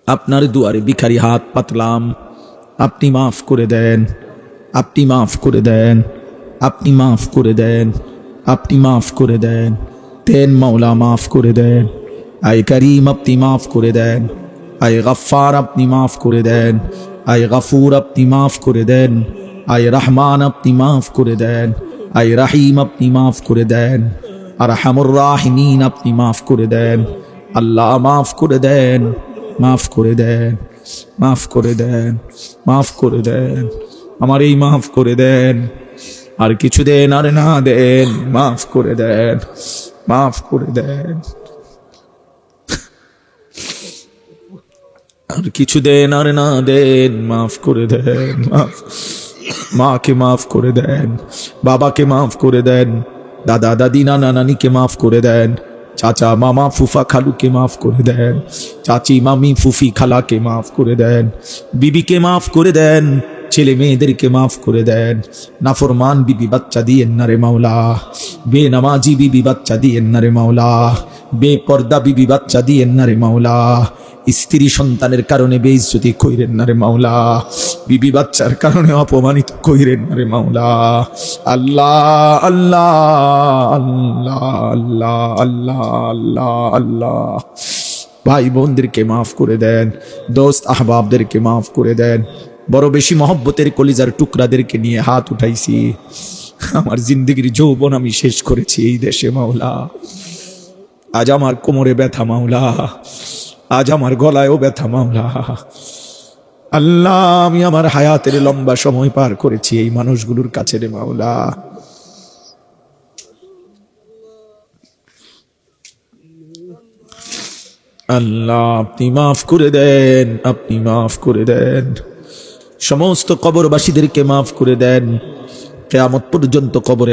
আপনার দুয়ারে ভিখারি হাত পাতলাম আপনি মাফ করে দেন আপনি মাফ করে দেন আপনি মাফ করে দেন আপনি মাফ করে দেন তেন মাওলা মাফ করে দেন আয় করিম আপনি মাফ করে দেন আয় গফফার আপনি মাফ করে দেন আয় গফুর আপনি মাফ করে দেন আয় রহমান আপনি মাফ করে দেন আয় রহিম আপনি মাফ করে দেন আরহামুর রাহিমিন আপনি মাফ করে দেন আল্লাহ মাফ করে দেন মাফ করে দেন মাফ করে দেন মাফ করে দেন আমার এই মাফ করে দেন আর কিছু দেন আর না দেন মাফ করে দেন মাফ করে দেন আর কিছু দেন আর না দেন মাফ করে দেন মাফ মাকে মাফ করে দেন বাবাকে মাফ করে দেন দাদা দাদি নানা নানিকে মাফ করে দেন চাচা মামা ফুফা খালুকে মাফ করে দেন চাচি মামি ফুফি খালাকে মাফ করে দেন বিবিকে মাফ করে দেন ছেলে মেয়েদেরকে মাফ করে দেন নাফরমান বিবি বাচ্চা দিয়েন না রে মাওলা বেনামাজি বিবি বাচ্চা দিয়েন না রে মাওলা বেপর্দা বিবি বাচ্চা দিয়েন না রে মাওলা স্ত্রী সন্তানের কারণে বেইজ্জতি কইরেন না রে মাওলা বিবি বাচ্চার কারণে অপমানিত কইরেন না রে মাওলা আল্লাহ আল্লাহ আল্লাহ আল্লাহ আল্লাহ আল্লাহ আল্লাহ ভাই বোনদেরকে মাফ করে দেন দোস্ত আহবাবদেরকে মাফ করে দেন বড় বেশি মহব্বতের কলিজার টুকরাদেরকে নিয়ে হাত উঠাইছি আমার জিন্দগির যৌবন আমি শেষ করেছি এই দেশে মাওলা আজ আমার কোমরে ব্যথা মাওলা আজ আমার গলায়ও ব্যথা মাওলা। আল্লাহ, আমি আমার হায়াতের লম্বা সময় পার করেছি এই মানুষগুলোর কাছে রে মাওলা। আল্লাহ, আপনি মাফ করে দেন, আপনি মাফ করে দেন, সমস্ত কবরবাসীদেরকে মাফ করে দেন, কিয়ামত পর্যন্ত কবরের